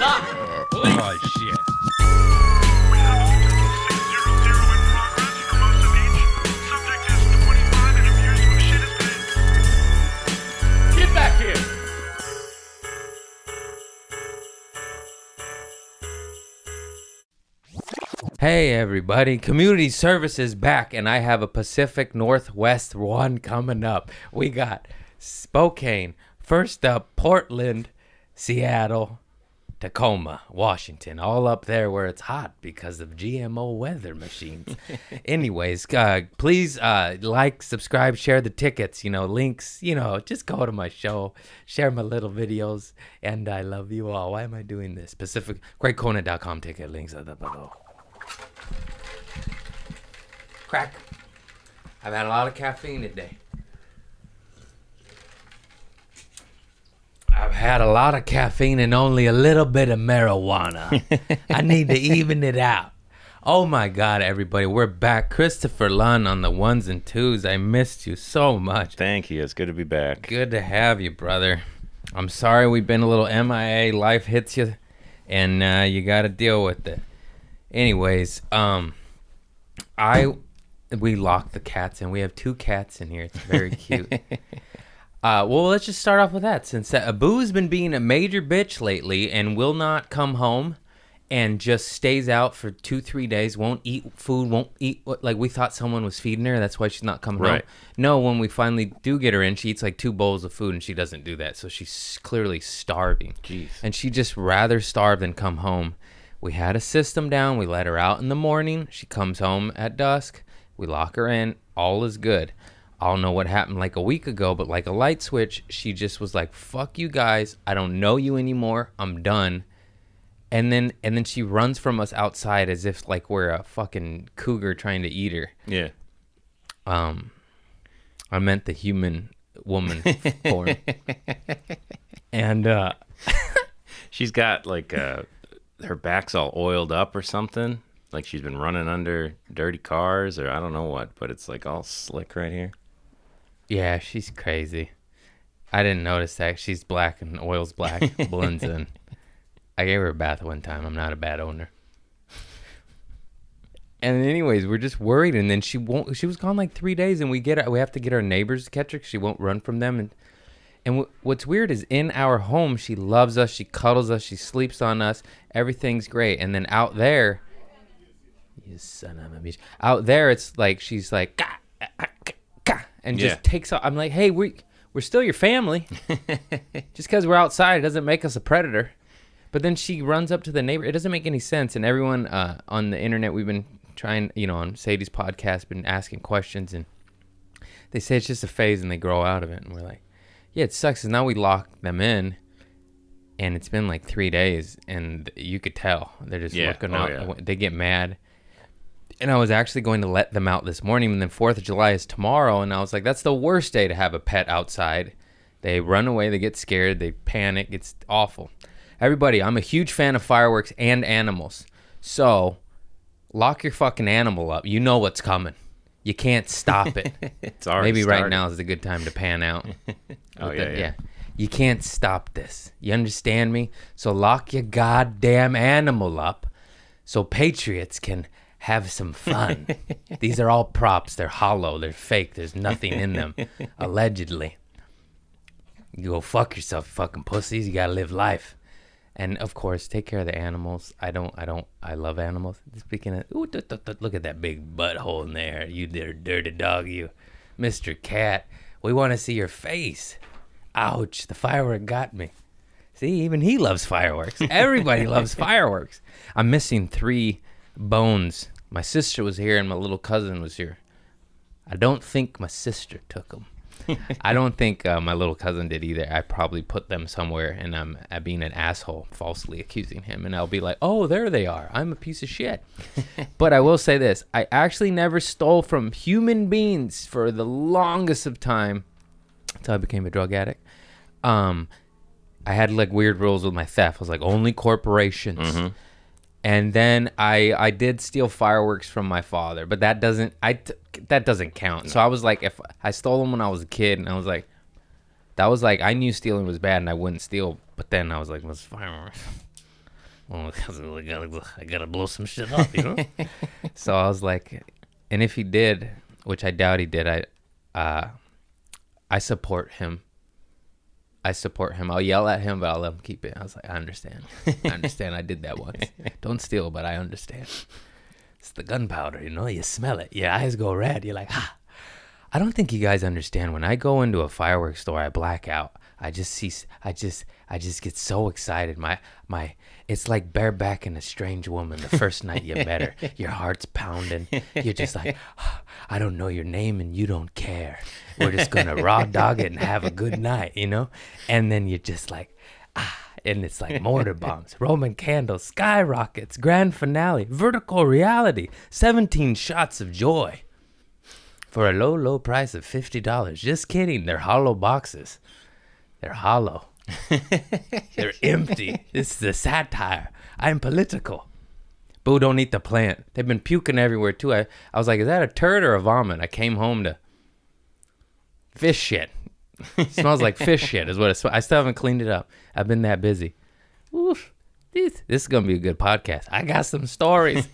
Stop! Police! Oh, shit. We have Hotel 600 in progress for most of each. Subject is 25 and appears to have shit his pants. Get back here! Hey everybody, community service is back and I have a Pacific Northwest one coming up. We got Spokane, first up Portland, Seattle, Tacoma, Washington, all up there where it's hot because of GMO weather machines. Anyways, please like, subscribe, share the tickets, links, just go to my show, share my little videos, and I love you all. Why am I doing this? GregConan.com ticket links are below. Crack. I've had a lot of caffeine today. I've had a lot of caffeine and only a little bit of marijuana. I need to even it out. Oh my God, everybody. We're back. Christopher Lunn on the ones and twos. I missed you so much. Thank you. It's good to be back. Good to have you, brother. I'm sorry we've been a little MIA. Life hits you, and you got to deal with it. Anyways, we locked the cats in. We have 2 cats in here. It's very cute. Well, let's just start off with that. Since Abu's been being a major bitch lately and will not come home and just stays out for 2-3 days, won't eat food, won't eat, like we thought someone was feeding her. That's why she's not coming home. No, when we finally do get her in, she eats like 2 bowls of food and she doesn't do that. So she's clearly starving. Jeez. And she just rather starve than come home. We had a system down. We let her out in the morning. She comes home at dusk. We lock her in. All is good. I don't know what happened like a week ago, but like a light switch, she just was like, fuck you guys. I don't know you anymore. I'm done. And then she runs from us outside as if like we're a fucking cougar trying to eat her. Yeah. I meant the human woman form. And She's got like her back's all oiled up or something. Like she's been running under dirty cars or I don't know what, but it's like all slick right here. yeah, she's crazy. I didn't notice that. She's black and oil's black, blends in. I gave her a bath one time. I'm not a bad owner. And anyways, we're just worried. And then she was gone like 3 days, and we have to get our neighbors to catch her because she won't run from them. And what's weird is in our home, she loves us, she cuddles us, she sleeps on us, everything's great. And then out there, you son of a bitch, out there it's like she's like, gah, gah, gah, and just takes off. I'm like, hey, we're still your family. Just because we're outside, it doesn't make us a predator. But then she runs up to the neighbor. It doesn't make any sense. And everyone on the internet, we've been trying, on Sadie's podcast, been asking questions, and they say it's just a phase and they grow out of it. And we're like, yeah, it sucks. Because now we locked them in, and it's been like 3 days, and you could tell they're just looking out. Yeah. They get mad. And I was actually going to let them out this morning, and then 4th of July is tomorrow, and I was like, that's the worst day to have a pet outside. They run away, they get scared, they panic. It's awful. Everybody, I'm a huge fan of fireworks and animals. So, lock your fucking animal up. You know what's coming. You can't stop it. It's already Maybe started. right now is a good time to pan out. Yeah. You can't stop this. You understand me? So lock your goddamn animal up so patriots can have some fun. These are all props. They're hollow. They're fake. There's nothing in them, allegedly. You go fuck yourself, you fucking pussies. You gotta live life. And of course, take care of the animals. I love animals. Speaking of, look at that big butthole in there. You dirty dog, you. Mr. Cat, we want to see your face. Ouch, the firework got me. See, even he loves fireworks. Everybody loves fireworks. I'm missing 3 bones. My sister was here and my little cousin was here. I don't think my sister took them. I don't think my little cousin did either. I probably put them somewhere, and I'm being an asshole, falsely accusing him. And I'll be like, oh, there they are. I'm a piece of shit. But I will say this. I actually never stole from human beings for the longest of time until I became a drug addict. I had like weird rules with my theft. I was like, only corporations. Mm-hmm. And then I did steal fireworks from my father, but that doesn't count. No. So I was like, if I stole them when I was a kid, and I was like, I knew stealing was bad and I wouldn't steal. But then I was like, what's fireworks? Well, I gotta blow some shit up, you know? So I was like, and if he did, which I doubt he did, I support him. I'll yell at him, but I'll let him keep it. I was like, I understand. I did that once. Don't steal, but I understand. It's the gunpowder, you know? You smell it. Your eyes go red. You're like, ah. I don't think you guys understand. When I go into a fireworks store, I black out. I just get so excited. It's like barebacking a strange woman the first night you met her. Your heart's pounding. You're just like, I don't know your name and you don't care. We're just gonna raw dog it and have a good night, you know? And then you're just like, and it's like mortar bombs, Roman candles, skyrockets, grand finale, vertical reality, 17 shots of joy for a low, low price of $50. Just kidding. They're hollow boxes. They're hollow. They're empty. This is a satire. I'm political. Boo, don't eat the plant. They've been puking everywhere, too. I was like, is that a turd or a vomit? I came home to fish shit. It smells like fish shit is what it smells. I still haven't cleaned it up. I've been that busy. Oof. This is going to be a good podcast. I got some stories.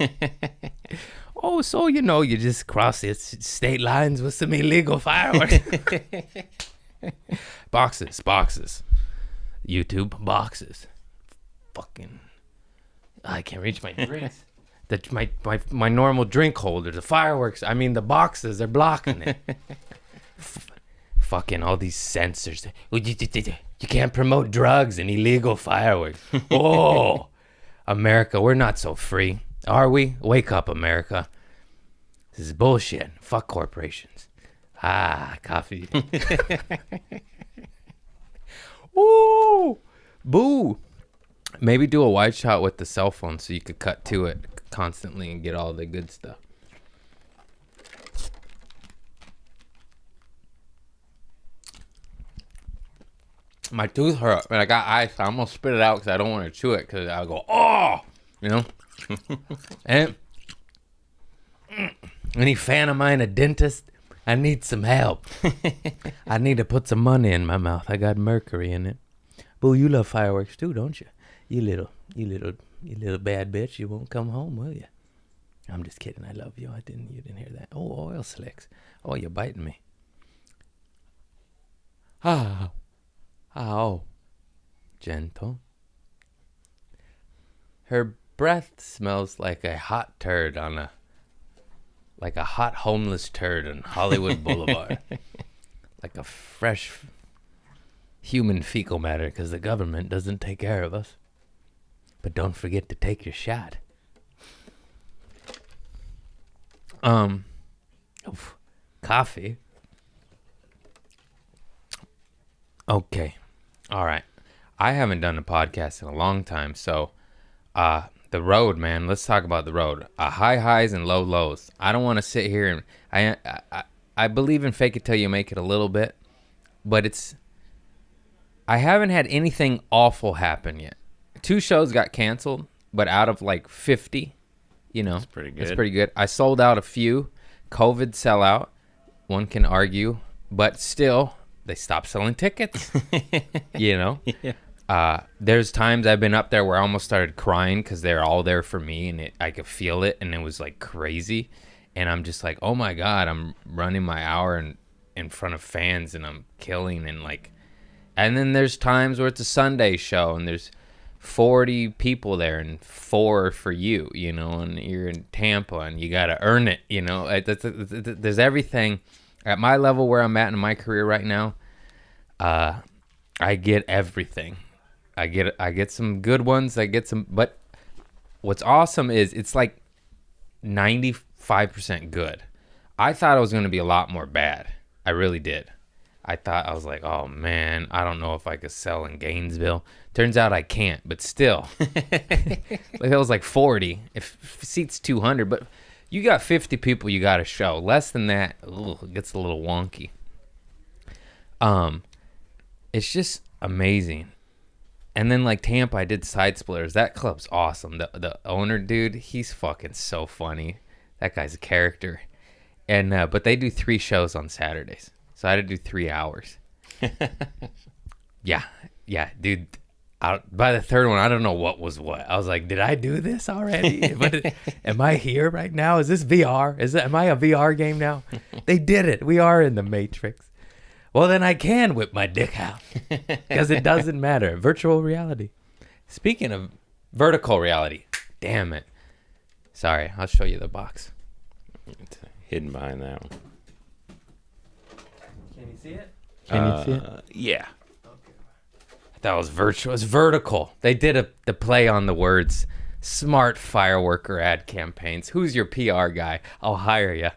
Oh, so, you know, you just cross the state lines with some illegal fireworks. Boxes. YouTube boxes. Fucking, I can't reach my drinks. My normal drink holder, the fireworks. I mean, the boxes, they're blocking it. Fucking all these censors. You can't promote drugs and illegal fireworks. Oh, America, we're not so free. Are we? Wake up, America. This is bullshit. Fuck corporations. Coffee. Ooh, boo. Maybe do a wide shot with the cell phone so you could cut to it constantly and get all the good stuff. My tooth hurt, and I got ice. I almost spit it out because I don't want to chew it because I'll go, oh, you know? And any fan of mine a dentist? I need some help. I need to put some money in my mouth. I got mercury in it. Boo, you love fireworks too, don't you? You little bad bitch. You won't come home, will you? I'm just kidding. I love you. You didn't hear that. Oh, oil slicks. Oh, you're biting me. Oh, gentle. Her breath smells like a hot turd like a hot homeless turd on Hollywood Boulevard. Like a fresh human fecal matter because the government doesn't take care of us. But don't forget to take your shot. Coffee. Okay. All right. I haven't done a podcast in a long time, so the road, man. Let's talk about the road. High highs and low lows. I don't want to sit here and I believe in fake it till you make it a little bit, but I haven't had anything awful happen yet. 2 shows got canceled, but out of like 50, you know, That's pretty good. It's pretty good. I sold out a few. COVID sellout. One can argue, but still, they stopped selling tickets. You know. Yeah. There's times I've been up there where I almost started crying because they're all there for me, and I could feel it, and it was like crazy. And I'm just like, oh my God, I'm running my hour in front of fans, and I'm killing, and then there's times where it's a Sunday show, and there's 40 people there, and 4 for you, you know, and you're in Tampa, and you got to earn it, you know. There's everything. At my level where I'm at in my career right now, I get everything. I get some good ones. But what's awesome is it's like 95% good. I thought it was going to be a lot more bad. I really did. I was like, oh man, I don't know if I could sell in Gainesville. Turns out I can't, but still. Like it was like 40. If seats 200, but you got 50 people you got to show. Less than that, it gets a little wonky. It's just amazing. And then like Tampa, I did Side Splitters. That club's awesome. The owner dude, he's fucking so funny. That guy's a character. And but they do 3 shows on Saturdays, so I had to do 3 hours. Yeah, dude. by the third one, I don't know what was what. I was like, did I do this already? Am I here right now? Is this VR? Am I a VR game now? They did it. We are in the Matrix. Well, then I can whip my dick out because it doesn't matter. Virtual reality. Speaking of vertical reality, damn it. Sorry, I'll show you the box. It's hidden behind that one. Can you see it? Can you see it? Yeah. That was virtual. It's vertical. They did the play on the words. Smart fireworker ad campaigns. Who's your PR guy? I'll hire you.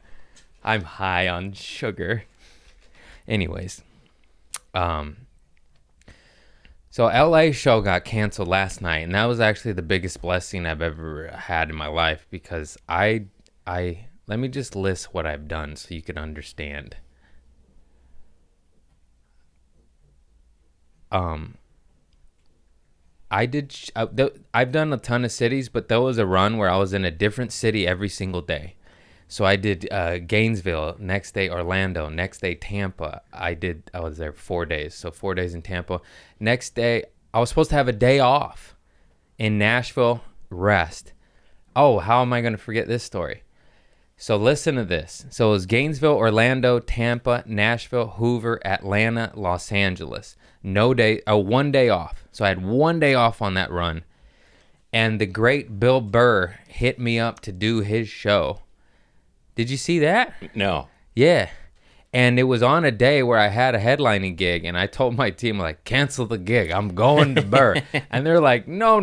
I'm high on sugar. Anyways, so LA show got canceled last night, and that was actually the biggest blessing I've ever had in my life because I let me just list what I've done so you can understand. I've done a ton of cities, but there was a run where I was in a different city every single day. So I did Gainesville, next day Orlando, next day Tampa. I was there 4 days, so 4 days in Tampa. Next day, I was supposed to have a day off in Nashville, rest. Oh, how am I going to forget this story? So listen to this. So it was Gainesville, Orlando, Tampa, Nashville, Hoover, Atlanta, Los Angeles. 1 day off. So I had 1 day off on that run. And the great Bill Burr hit me up to do his show. Did you see that? No. Yeah. And it was on a day where I had a headlining gig, and I told my team, like, cancel the gig. I'm going to Burr. And they're like, no.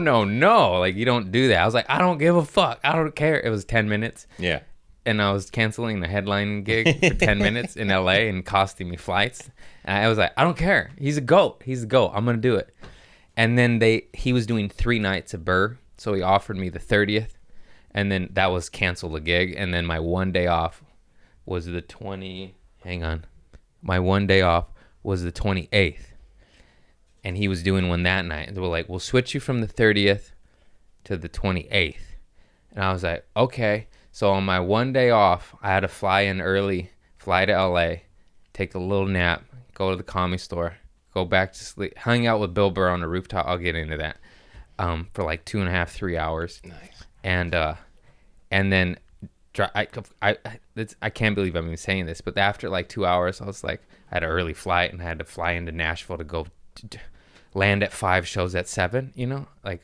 Like, you don't do that. I was like, I don't give a fuck. I don't care. It was 10 minutes. Yeah. And I was canceling the headlining gig for 10 minutes in LA and costing me flights. And I was like, I don't care. He's a GOAT. I'm going to do it. And then he was doing 3 nights of Burr. So he offered me the 30th. And then that was cancel the gig. And then my 1 day off was the 20. Hang on. My 1 day off was the 28th. And he was doing one that night. And they were like, we'll switch you from the 30th to the 28th. And I was like, okay. So on my 1 day off, I had to fly in early, fly to LA, take a little nap, go to the Comedy Store, go back to sleep, hang out with Bill Burr on the rooftop. I'll get into that for like 2.5, 3 hours. Nice. And then I can't believe I'm even saying this, but after like 2 hours, I was like, I had an early flight and I had to fly into Nashville to go land at 5, shows at 7, you know, like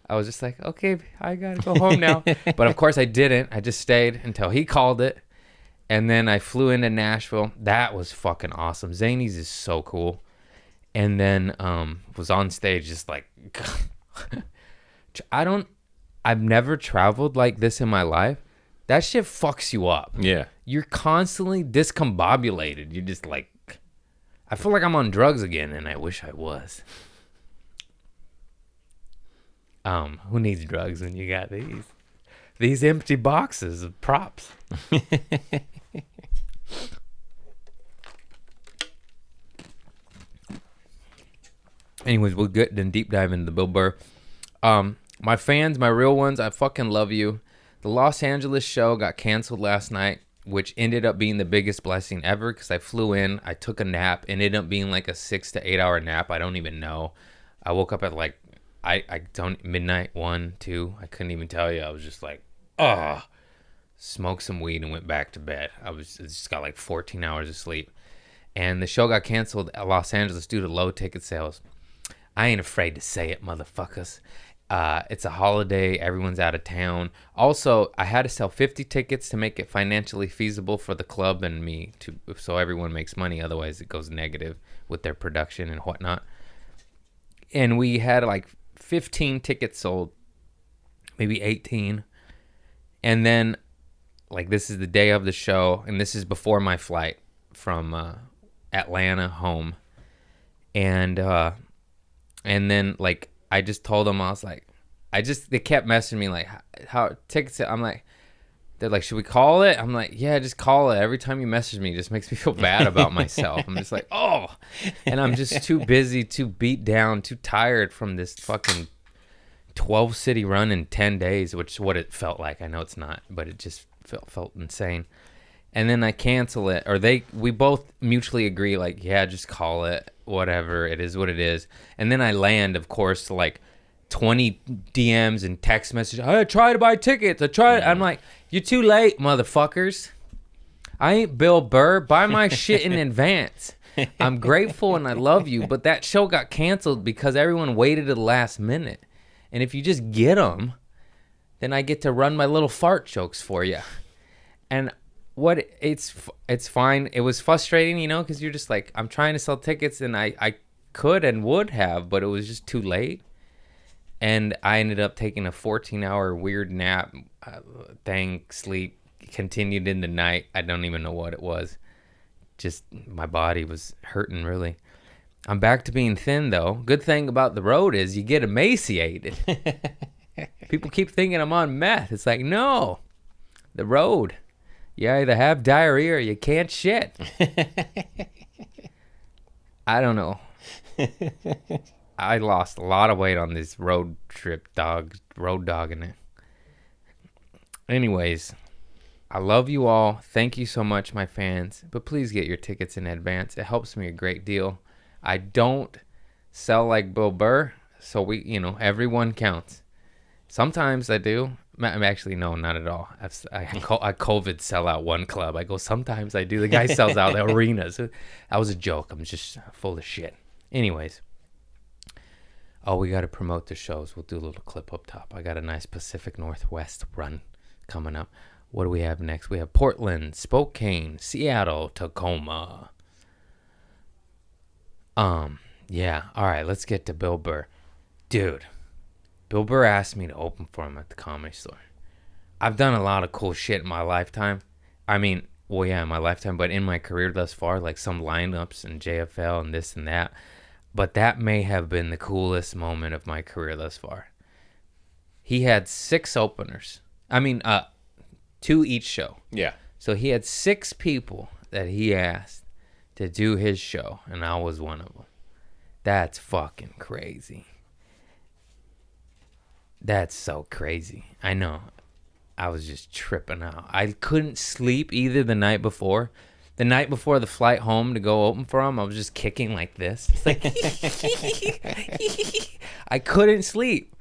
I was just like, okay, I gotta go home now. But of course I didn't. I just stayed until he called it. And then I flew into Nashville. That was fucking awesome. Zanies is so cool. And then was on stage just like, I've never traveled like this in my life. That shit fucks you up. Yeah. You're constantly discombobulated. You're just like, I feel like I'm on drugs again, and I wish I was. Who needs drugs when you got these empty boxes of props? Anyways, we'll get then deep dive into the Bill Burr. My fans, my real ones, I fucking love you. The Los Angeles show got canceled last night, which ended up being the biggest blessing ever because I flew in, I took a nap, and it ended up being like a 6 to 8 hour nap. I don't even know. I woke up at like, midnight, 1, 2. I couldn't even tell you. I was just like, smoked some weed and went back to bed. I just got like 14 hours of sleep. And the show got canceled at Los Angeles due to low ticket sales. I ain't afraid to say it, motherfuckers. It's a holiday. Everyone's out of town. Also, I had to sell 50 tickets to make it financially feasible for the club and me, so everyone makes money. Otherwise, it goes negative with their production and whatnot. And we had like 15 tickets sold, maybe 18. And then, like, this is the day of the show, and this is before my flight from Atlanta home. And then, like, I just told them, I was like, they kept messaging me, like, how tickets, I'm like, they're like, should we call it? I'm like, yeah, just call it. Every time you message me, it just makes me feel bad about myself. I'm just like, oh, and I'm just too busy, too beat down, too tired from this fucking 12 city run in 10 days, which is what it felt like. I know it's not, but it just felt insane. And then I cancel it, or we both mutually agree, like, yeah, just call it. whatever. It is what it is. And then I land, of course, to like 20 DMs and text messages. I tried to buy tickets. I'm like, you're too late, motherfuckers. I ain't Bill Burr. Buy my shit in advance. I'm grateful and I love you, but that show got canceled because everyone waited to the last minute. And if you just get them, then I get to run my little fart jokes for you. And it's fine. It was frustrating, you know, because you're just like, I'm trying to sell tickets and I could and would have, but it was just too late. And I ended up taking a 14-hour weird nap sleep, continued in the night. I don't even know what it was. Just my body was hurting, really. I'm back to being thin, though. Good thing about the road is you get emaciated. People keep thinking I'm on meth. It's like, no. The road. You either have diarrhea or you can't shit. I don't know. I lost a lot of weight on this road dogging it. Anyways, I love you all. Thank you so much, my fans. But please get your tickets in advance. It helps me a great deal. I don't sell like Bill Burr, so everyone counts. Sometimes I do. Actually, no, not at all. I COVID sell out one club. I go, sometimes I do. The guy sells out the arenas. That was a joke. I'm just full of shit. Anyways. Oh, we got to promote the shows. We'll do a little clip up top. I got a nice Pacific Northwest run coming up. What do we have next? We have Portland, Spokane, Seattle, Tacoma. Yeah. All right, let's get to Bill Burr. Dude, Bill Burr asked me to open for him at the Comedy Store. I've done a lot of cool shit in my lifetime. I mean, well, yeah, in my lifetime, but in my career thus far, like some lineups and JFL and this and that. But that may have been the coolest moment of my career thus far. He had 6 openers. 2 each show. Yeah. So he had 6 people that he asked to do his show, and I was one of them. That's fucking crazy. That's so crazy. I know. I was just tripping out. I couldn't sleep either the night before. The night before the flight home to go open for him, I was just kicking like this. It's like I couldn't sleep.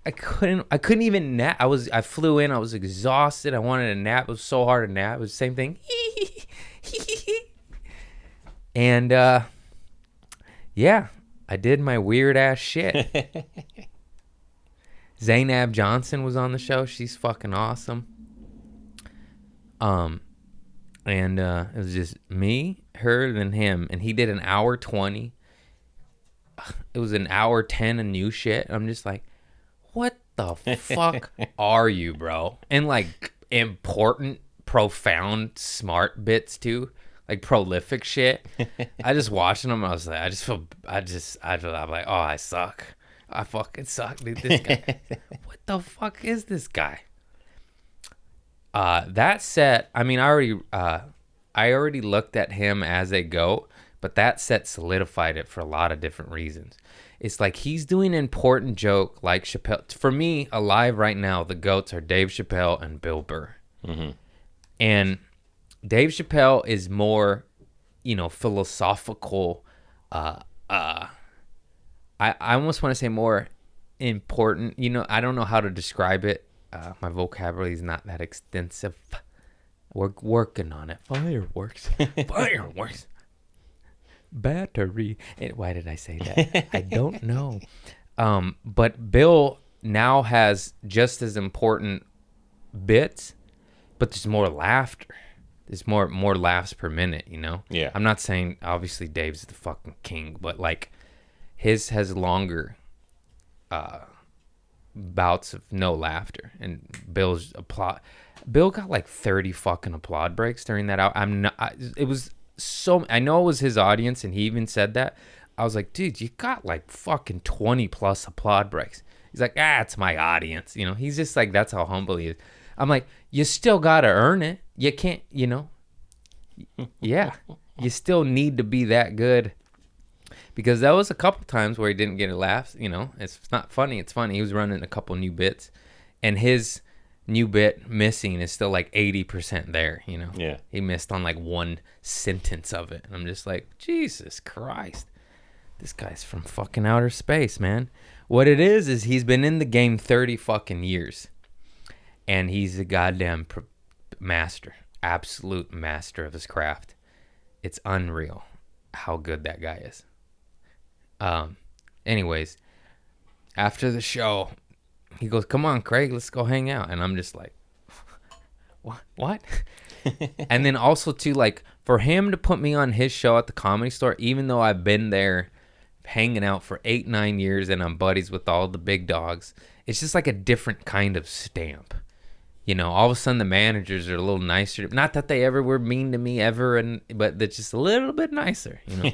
I couldn't even nap. I flew in, I was exhausted. I wanted a nap. It was so hard to nap. It was the same thing. And yeah, I did my weird ass shit. Zainab Johnson was on the show. She's fucking awesome. And it was just me, her, and him. And he did an hour 20. It was an hour 10 of new shit. I'm just like, what the fuck are you, bro? And like important, profound, smart bits too. Like prolific shit. I just watching him. I was like, I'm like, oh, I suck. I fucking suck, dude. This guy. What the fuck is this guy? That set, I mean, I already looked at him as a GOAT, but that set solidified it for a lot of different reasons. It's like he's doing an important joke like Chappelle. For me, alive right now, the GOATs are Dave Chappelle and Bill Burr. Mm-hmm. And Dave Chappelle is more, philosophical. I almost want to say more important. I don't know how to describe it. My vocabulary is not that extensive. We're working on it. Fireworks. Fireworks. Battery. Why did I say that? I don't know. But Bill now has just as important bits, but there's more laughter. There's more laughs per minute, Yeah. I'm not saying, obviously, Dave's the fucking king, but, like, his has longer bouts of no laughter, and Bill's applaud. Bill got like 30 fucking applaud breaks during that out. I know it was his audience, and he even said that. I was like, dude, you got like fucking 20 plus applaud breaks. He's like, it's my audience. He's just like, that's how humble he is. I'm like, you still gotta earn it. You can't, yeah, you still need to be that good. Because that was a couple times where he didn't get a laugh. It's not funny. It's funny. He was running a couple new bits, and his new bit missing is still like 80% there. Yeah. He missed on like one sentence of it, and I'm just like, Jesus Christ. This guy's from fucking outer space, man. What it is he's been in the game 30 fucking years. And he's a goddamn master. Absolute master of his craft. It's unreal how good that guy is. Anyways, after the show, he goes, "Come on, Craig, let's go hang out." And I'm just like, what? And then also too, like, for him to put me on his show at the Comedy Store, even though I've been there hanging out for 8-9 years and I'm buddies with all the big dogs, it's just like a different kind of stamp. You know, all of a sudden the managers are a little nicer. Not that they ever were mean to me ever, but they're just a little bit nicer, you know.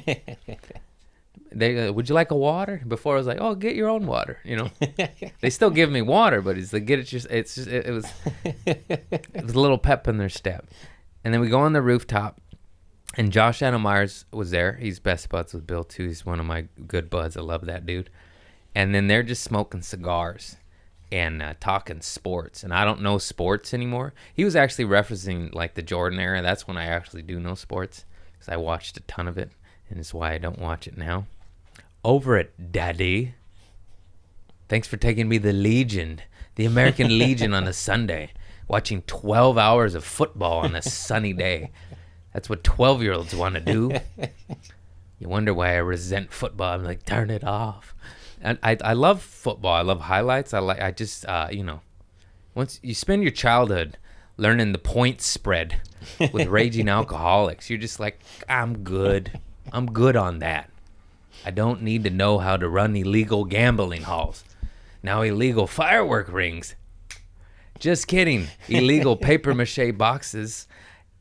They would you like a water? Before I was like, "Oh, get your own water," you know. They still give me water, but it's like, get it just. It was a little pep in their step. And then we go on the rooftop, and Josh Adam Myers was there. He's best buds with Bill too. He's one of my good buds. I love that dude. And then they're just smoking cigars and talking sports. And I don't know sports anymore. He was actually referencing like the Jordan era. That's when I actually do know sports, because I watched a ton of it, and it's why I don't watch it now. Over it, Daddy. Thanks for taking me the Legion, the American Legion on a Sunday, watching 12 hours of football on a sunny day. That's what 12-year-olds want to do. You wonder why I resent football. I'm like, turn it off. And I love football. I love highlights. You know, once you spend your childhood learning the point spread with raging alcoholics, you're just like, I'm good. I'm good on that. I don't need to know how to run illegal gambling halls. Now illegal firework rings. Just kidding. Illegal papier-mâché boxes.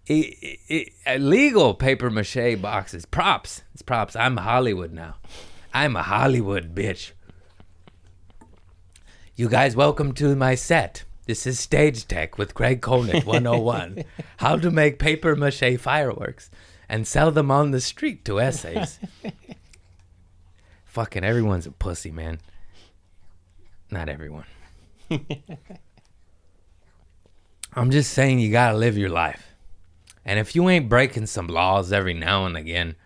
Illegal papier-mâché boxes. Props. It's props. I'm Hollywood now. I'm a Hollywood bitch. You guys, welcome to my set. This is Stage Tech with Craig Conant 101. How to make papier-mâché fireworks and sell them on the street to essays. Fucking everyone's a pussy, man. Not everyone. I'm just saying you gotta live your life. And if you ain't breaking some laws every now and again,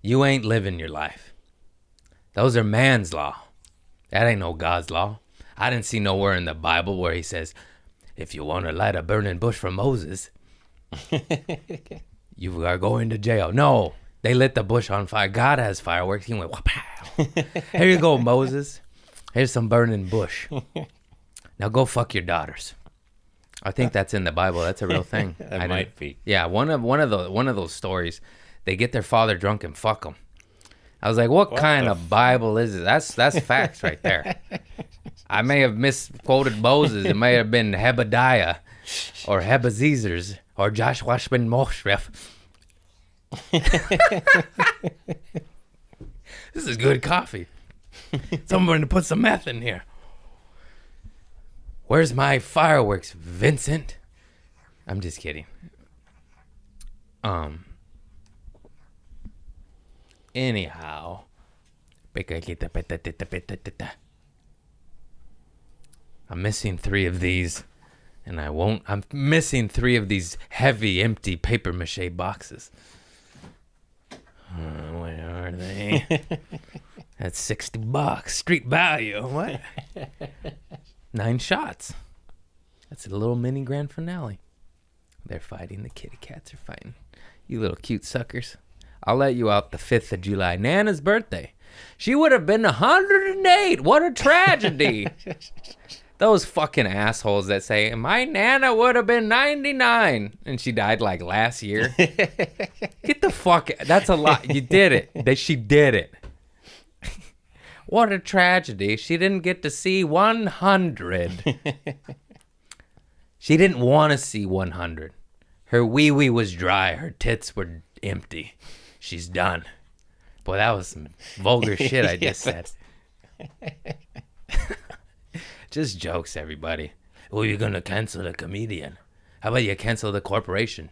you ain't living your life. Those are man's law. That ain't no God's law. I didn't see nowhere in the Bible where he says, if you want to light a burning bush for Moses, you are going to jail. No, they lit the bush on fire. God has fireworks. He went, wha-pow. Here you go, Moses. Here's some burning bush. Now go fuck your daughters. I think that's in the Bible. That's a real thing. That might be. Yeah, one of those stories. They get their father drunk and fuck him. I was like, what kind of Bible is it? That's facts right there. I may have misquoted Moses. It may have been Hebediah or Hebazezers or Joshua ben Moshref. This is good coffee. Someone to put some meth in here. Where's my fireworks, Vincent? I'm just kidding. Anyhow. I'm missing 3 of these. And I'm missing 3 of these heavy, empty papier-mâché boxes. Where are they? That's $60. Street value. What? 9 shots. That's a little mini grand finale. They're fighting. The kitty cats are fighting. You little cute suckers. I'll let you out the 5th of July. Nana's birthday. She would have been 108. What a tragedy. Those fucking assholes that say, my Nana would have been 99. And she died like last year. Get the fuck. That's a lot. You did it. She did it. What a tragedy. She didn't get to see 100. She didn't want to see 100. Her wee-wee was dry. Her tits were empty. She's done. Boy, that was some vulgar shit I just said. Just jokes, everybody. Well, you're going to cancel the comedian. How about you cancel the corporation?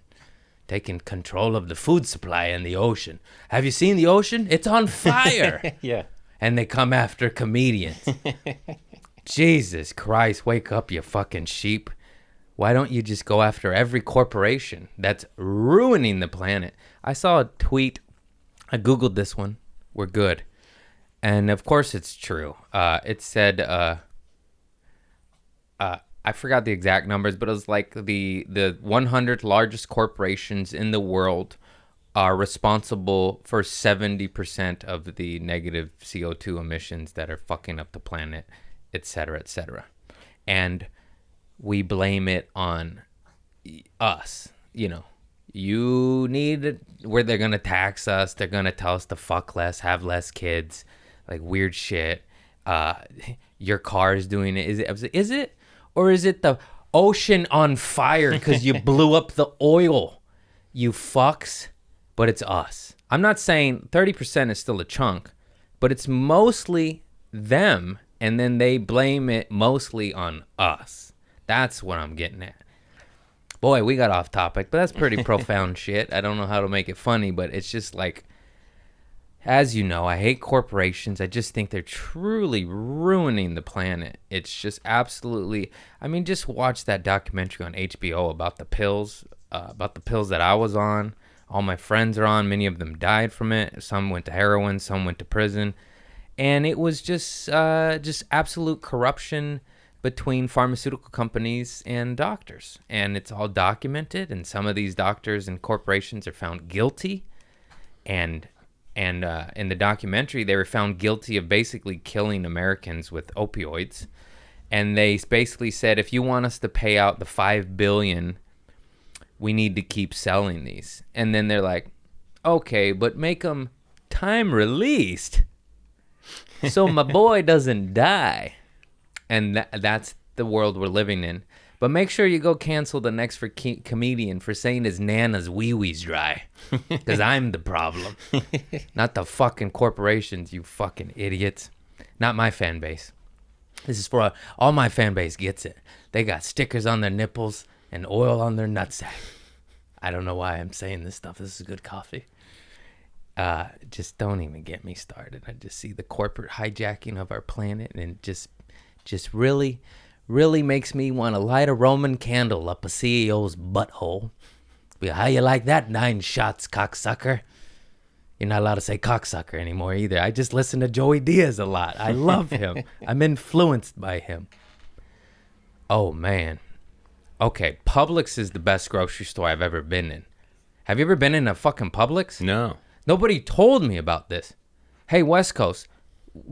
Taking control of the food supply in the ocean. Have you seen the ocean? It's on fire. Yeah. And they come after comedians. Jesus Christ, wake up, you fucking sheep. Why don't you just go after every corporation that's ruining the planet? I saw a tweet. I Googled this one. We're good. And of course it's true. It said, I forgot the exact numbers, but it was like the 100 largest corporations in the world are responsible for 70% of the negative CO2 emissions that are fucking up the planet, et cetera, et cetera. And we blame it on us. You know, you need where they're going to tax us. They're going to tell us to fuck less, have less kids, like weird shit. Your car is doing it. Is it? Or is it the ocean on fire because you blew up the oil, you fucks? But it's us. I'm not saying 30% is still a chunk, but it's mostly them, and then they blame it mostly on us. That's what I'm getting at. Boy, we got off topic, but that's pretty profound shit. I don't know how to make it funny, but it's just like, as you know, I hate corporations. I just think they're truly ruining the planet. It's just absolutely, I mean, just watch that documentary on HBO about the pills that I was on. All my friends are on. Many of them died from it. Some went to heroin, some went to prison. And it was just absolute corruption between pharmaceutical companies and doctors. And it's all documented, and some of these doctors and corporations are found guilty. And in the documentary, they were found guilty of basically killing Americans with opioids. And they basically said, if you want us to pay out the $5 billion, we need to keep selling these. And then they're like, okay, but make them time released so my boy doesn't die. And that's the world we're living in. But make sure you go cancel the next comedian for saying his nana's wee-wee's dry. Because I'm the problem. Not the fucking corporations, you fucking idiots. Not my fan base. This is for all my fan base gets it. They got stickers on their nipples and oil on their nutsack. I don't know why I'm saying this stuff. This is good coffee. Just don't even get me started. I just see the corporate hijacking of our planet, and it just really makes me want to light a Roman candle up a CEO's butthole. Be how you like that 9 shots, cocksucker? You're not allowed to say cocksucker anymore either. I just listen to Joey Diaz a lot. I love him. I'm influenced by him. Oh, man. Okay, Publix is the best grocery store I've ever been in. Have you ever been in a fucking Publix? No. Nobody told me about this. Hey, West Coast,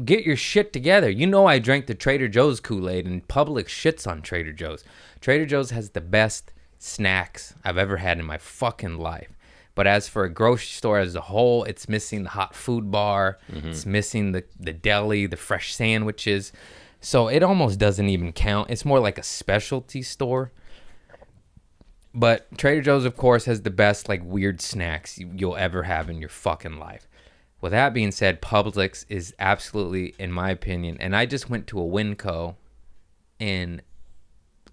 get your shit together. You know I drank the Trader Joe's Kool-Aid, and Publix shits on Trader Joe's. Trader Joe's has the best snacks I've ever had in my fucking life. But as for a grocery store as a whole, it's missing the hot food bar. Mm-hmm. It's missing the deli, the fresh sandwiches. So it almost doesn't even count. It's more like a specialty store. But Trader Joe's, of course, has the best, like, weird snacks you'll ever have in your fucking life. With that being said, Publix is absolutely, in my opinion, and I just went to a Winco in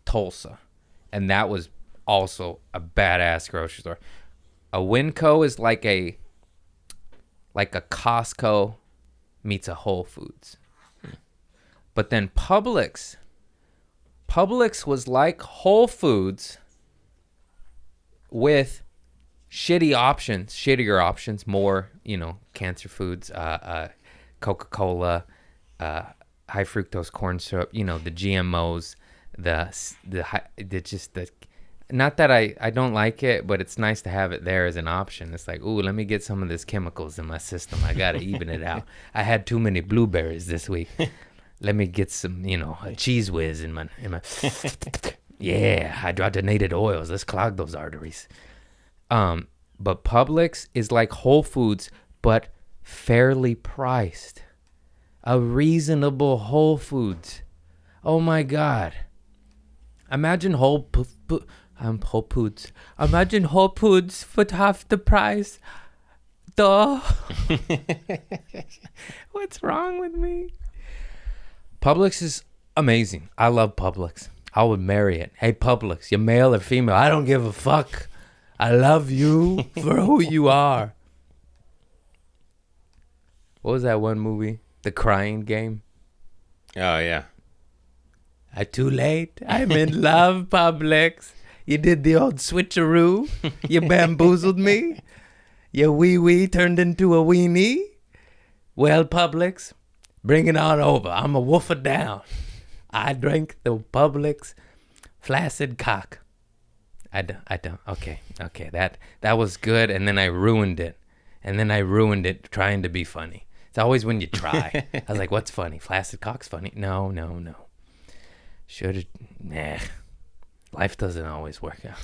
Tulsa, and that was also a badass grocery store. A Winco is like a Costco meets a Whole Foods. But then Publix was like Whole Foods with shittier options, more, cancer foods, Coca-Cola, high fructose corn syrup, the GMOs, not that I don't like it, but it's nice to have it there as an option. It's like, ooh, let me get some of these chemicals in my system. I got to even it out. I had too many blueberries this week. Let me get some, a Cheese Whiz in my yeah, hydrogenated oils. Let's clog those arteries. But Publix is like Whole Foods, but fairly priced. A reasonable Whole Foods. Oh my God. Imagine Whole Foods. Imagine Whole Foods for half the price. Duh. What's wrong with me? Publix is amazing. I love Publix. I would marry it. Hey, Publix, you're male or female. I don't give a fuck. I love you for who you are. What was that one movie? The Crying Game? Oh, yeah. Too late. I'm in love, Publix. You did the old switcheroo. You bamboozled me. Your wee-wee turned into a weenie. Well, Publix, Bring it on over. I'm a wolfer down. I drank the Publix flaccid cock. I don't. Okay. That was good, and then I ruined it. Trying to be funny. It's always when you try. I was like, what's funny? Flaccid cock's funny? No. Should've, nah. Life doesn't always work out.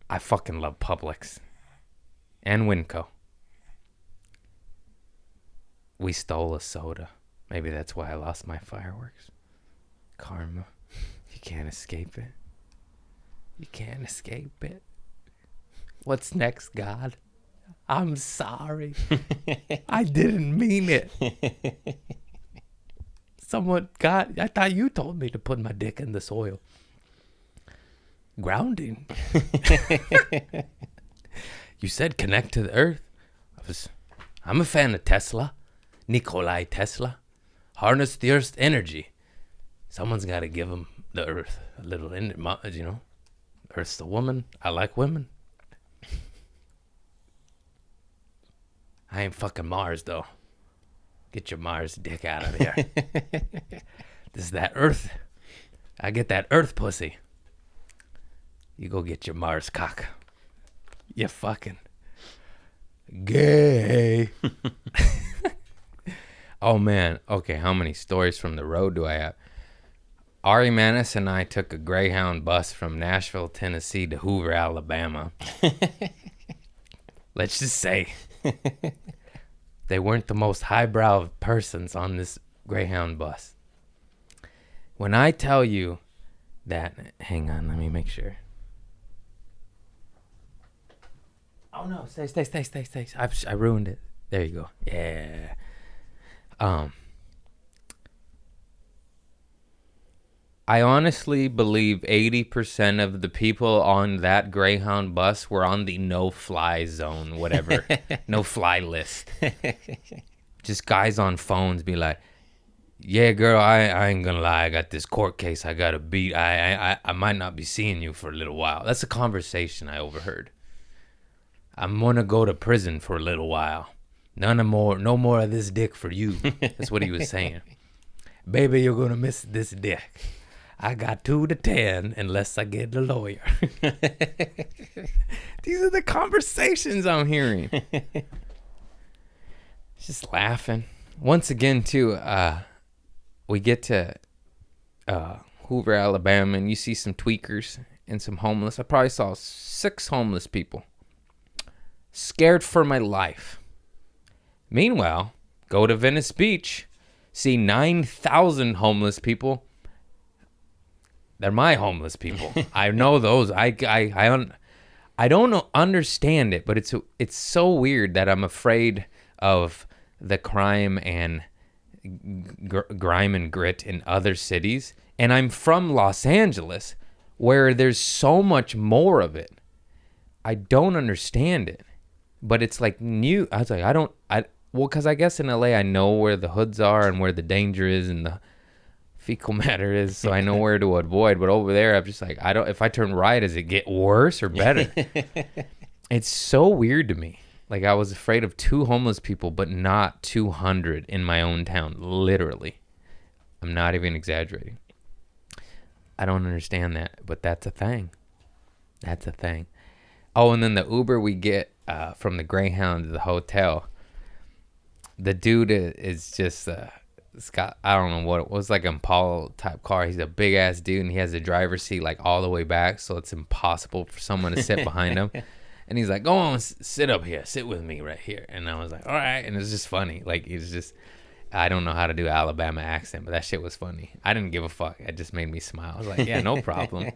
I fucking love Publix. And Winco. We stole a soda. Maybe that's why I lost my fireworks. Karma. You can't escape it. You can't escape it. What's next, God? I'm sorry. I didn't mean it. I thought you told me to put my dick in the soil. Grounding. You said connect to the earth. I'm a fan of Tesla. Nikolai Tesla. Harness the earth's energy. Someone's got to give him the earth a little, Earth's the woman. I like women. I ain't fucking Mars, though. Get your Mars dick out of here. This is that Earth. I get that Earth pussy. You go get your Mars cock. You fucking gay. Oh, man. Okay, how many stories from the road do I have? Ari Manis and I took a Greyhound bus from Nashville, Tennessee to Hoover, Alabama. Let's just say they weren't the most highbrow persons on this Greyhound bus. When I tell you that... Hang on, let me make sure. Oh, no. Stay. I ruined it. There you go. Yeah. I honestly believe 80% of the people on that Greyhound bus were on the no-fly zone, whatever, no-fly list. Just guys on phones be like, yeah, girl, I ain't gonna lie, I got this court case I gotta beat. I might not be seeing you for a little while. That's a conversation I overheard. I'm gonna go to prison for a little while. No more of this dick for you. That's what he was saying. Baby, you're gonna miss this dick. I got 2 to 10 unless I get a lawyer. These are the conversations I'm hearing. Just laughing. Once again, too, we get to Hoover, Alabama, and you see some tweakers and some homeless. I probably saw 6 homeless people. Scared for my life. Meanwhile, go to Venice Beach, see 9,000 homeless people. They're my homeless people. I know those. I don't understand it, but it's so weird that I'm afraid of the crime and grime and grit in other cities. And I'm from Los Angeles, where there's so much more of it. I don't understand it, but it's like new. I was like, because I guess in LA I know where the hoods are and where the danger is and the fecal matter is, so I know where to avoid. But over there, I'm just like, if I turn right, does it get worse or better? It's so weird to me. Like, I was afraid of 2 homeless people, but not 200 in my own town. Literally. I'm not even exaggerating. I don't understand that, but that's a thing. That's a thing. Oh, and then the Uber we get from the Greyhound to the hotel, the dude is just... Scott, I don't know what it was, like an Impala type car. He's a big ass dude, and he has the driver's seat like all the way back, so it's impossible for someone to sit behind him. And he's like, "Go on, sit up here, sit with me right here." And I was like, "All right." And it's just funny. Like, he's just, I don't know how to do Alabama accent, but that shit was funny. I didn't give a fuck. It just made me smile. I was like, "Yeah, no problem."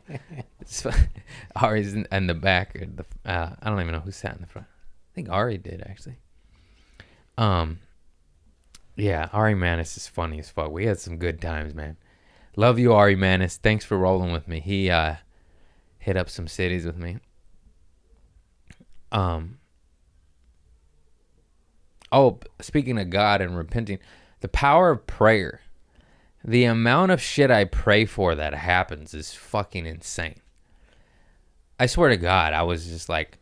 Ari's in the back. I don't even know who sat in the front. I think Ari did actually. Yeah, Ari Manis is funny as fuck. We had some good times, man. Love you, Ari Manis. Thanks for rolling with me. He hit up some cities with me. Oh, speaking of God and repenting, the power of prayer. The amount of shit I pray for that happens is fucking insane. I swear to God, I was just like,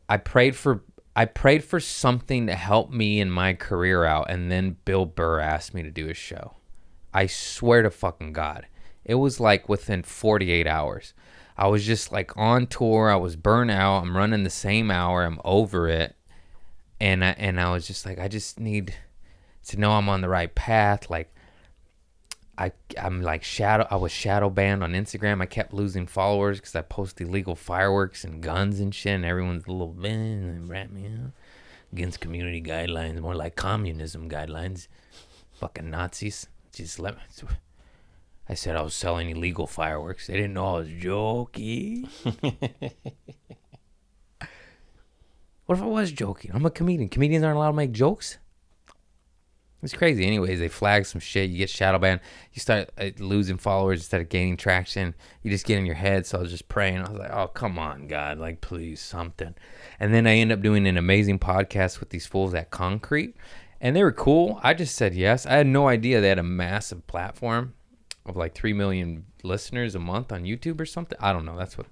I prayed for I prayed for something to help me in my career out, and then Bill Burr asked me to do a show. I swear to fucking God. It was like within 48 hours. I was just like on tour. I was burnt out. I'm running the same hour. I'm over it. And I was just like, I just need to know I'm on the right path. Like, I'm like I was shadow banned on Instagram. I kept losing followers because I post illegal fireworks and guns and shit, and everyone's a little rat me out against community guidelines, more like communism guidelines. Fucking Nazis. Just let me. I said I was selling illegal fireworks. They didn't know I was joking. What if I was joking? I'm a comedian. Comedians aren't allowed to make jokes. It's crazy. Anyways, they flag some shit. You get shadow banned. You start losing followers instead of gaining traction. You just get in your head. So I was just praying. I was like, oh, come on, God. Like, please, something. And then I end up doing an amazing podcast with these fools at Concrete. And they were cool. I just said yes. I had no idea they had a massive platform of like 3 million listeners a month on YouTube or something. I don't know. That's what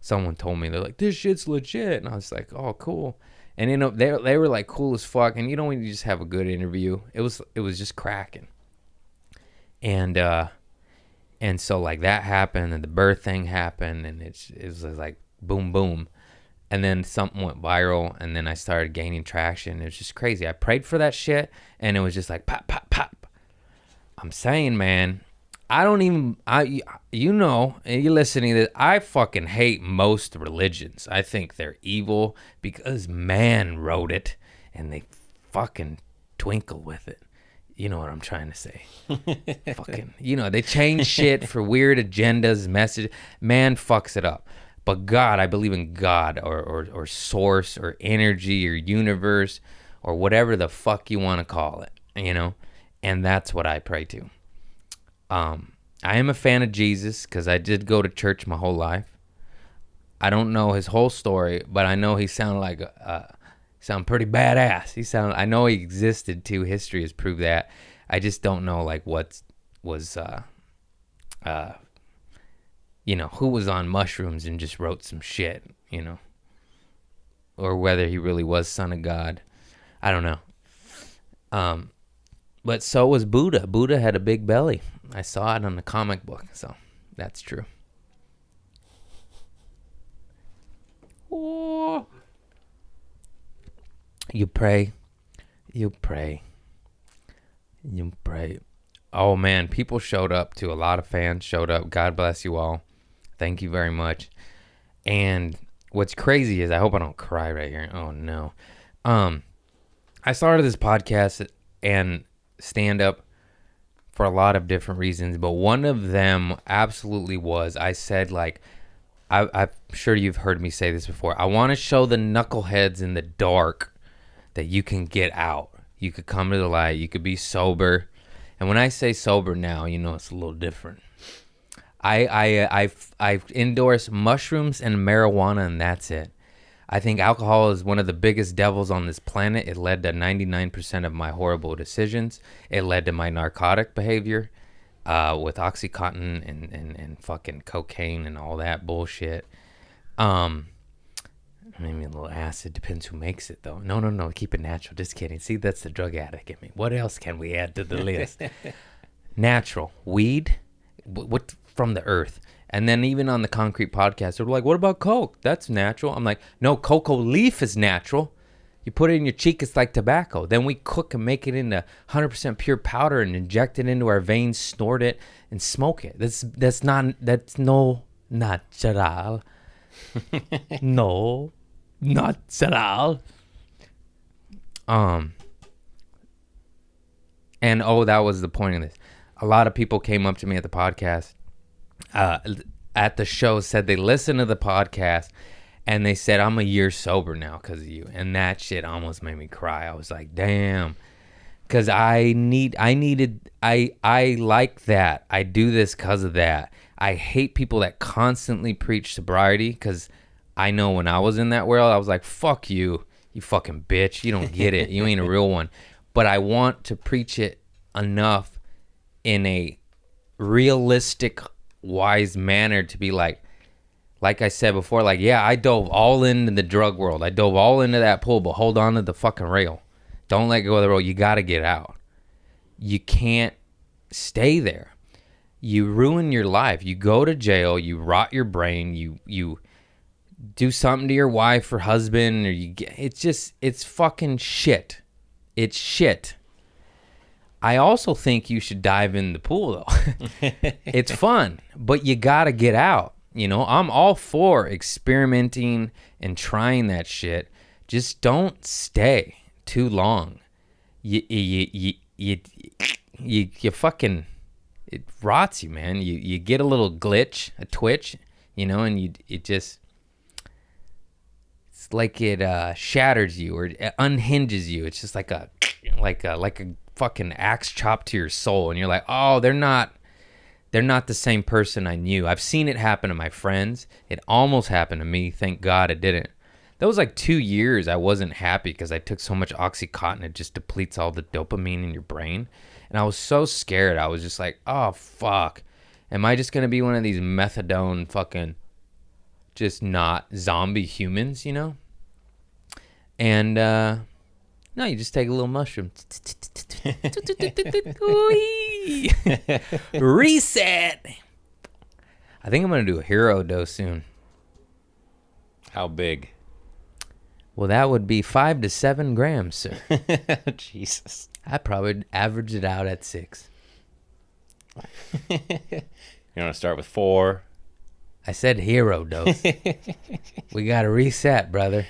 someone told me. They're like, this shit's legit. And I was like, oh, cool. And you know, they were like cool as fuck. And you know, when you just have a good interview, it was just cracking. And so like that happened, and the birth thing happened, and it was like boom, boom. And then something went viral, and then I started gaining traction. It was just crazy. I prayed for that shit, and it was just like pop, pop, pop. I'm saying, man, you know, and you're listening to this, I fucking hate most religions. I think they're evil because man wrote it, and they fucking twinkle with it. You know what I'm trying to say. Fucking, you know, they change shit for weird agendas, message. Man fucks it up. But God, I believe in God or source or energy or universe or whatever the fuck you want to call it, you know? And that's what I pray to. I am a fan of Jesus because I did go to church my whole life. I don't know his whole story, but I know he sounded pretty badass. I know he existed too. History has proved that. I just don't know like what was you know, who was on mushrooms and just wrote some shit, you know, or whether he really was son of God. I don't know. But so was Buddha. Buddha had a big belly. I saw it on the comic book, so that's true. Oh. You pray. Oh man, people showed up too. A lot of fans showed up. God bless you all. Thank you very much. And what's crazy is, I hope I don't cry right here. Oh no. I started this podcast and stand up for a lot of different reasons, but one of them absolutely was, I said, like, I'm sure you've heard me say this before. I want to show the knuckleheads in the dark that you can get out. You could come to the light. You could be sober. And when I say sober now, you know it's a little different. I endorse mushrooms and marijuana, and that's it. I think alcohol is one of the biggest devils on this planet. It led to 99% of my horrible decisions. It led to my narcotic behavior with Oxycontin and fucking cocaine and all that bullshit. Maybe a little acid. Depends who makes it, though. No. Keep it natural. Just kidding. See, that's the drug addict in me. What else can we add to the list? Natural. Weed. What from the earth. And then even on the Concrete podcast, they're like, what about coke? That's natural. I'm like, no, cocoa leaf is natural. You put it in your cheek, it's like tobacco. Then we cook and make it into 100% pure powder and inject it into our veins, snort it, and smoke it. That's no natural. No, natural. And that was the point of this. A lot of people came up to me at the podcast, at the show, said they listened to the podcast, and they said, I'm a year sober now because of you. And that shit almost made me cry. I was like, damn. Because I like that. I do this because of that. I hate people that constantly preach sobriety, because I know when I was in that world, I was like, fuck you, you fucking bitch. You don't get it. You ain't a real one. But I want to preach it enough in a realistic, wise manner to be like, like I said before, like, yeah, I dove all into the drug world. I dove all into that pool, but hold on to the fucking rail. Don't let go of the rope. You got to get out. You can't stay there. You ruin your life. You go to jail. You rot your brain. You do something to your wife or husband, or it's fucking shit. It's shit. I also think you should dive in the pool, though. It's fun, but you got to get out. You know, I'm all for experimenting and trying that shit. Just don't stay too long. You fucking, it rots you, man. You get a little glitch, a twitch, you know, and it's like it shatters you or it unhinges you. It's just like a fucking axe chop to your soul, and you're like, oh, they're not the same person I knew. I've seen it happen to my friends. It almost happened to me. Thank God it didn't. That was like 2 years I wasn't happy because I took so much Oxycontin. It just depletes all the dopamine in your brain. And I was so scared. I was just like, oh, fuck. Am I just going to be one of these methadone fucking just not zombie humans, you know? And, no, you just take a little mushroom. Reset. I think I'm going to do a hero dose soon. How big? Well, that would be 5 to 7 grams, sir. Jesus. I probably average it out at 6. You want to start with 4? I said hero dose. We got to reset, brother.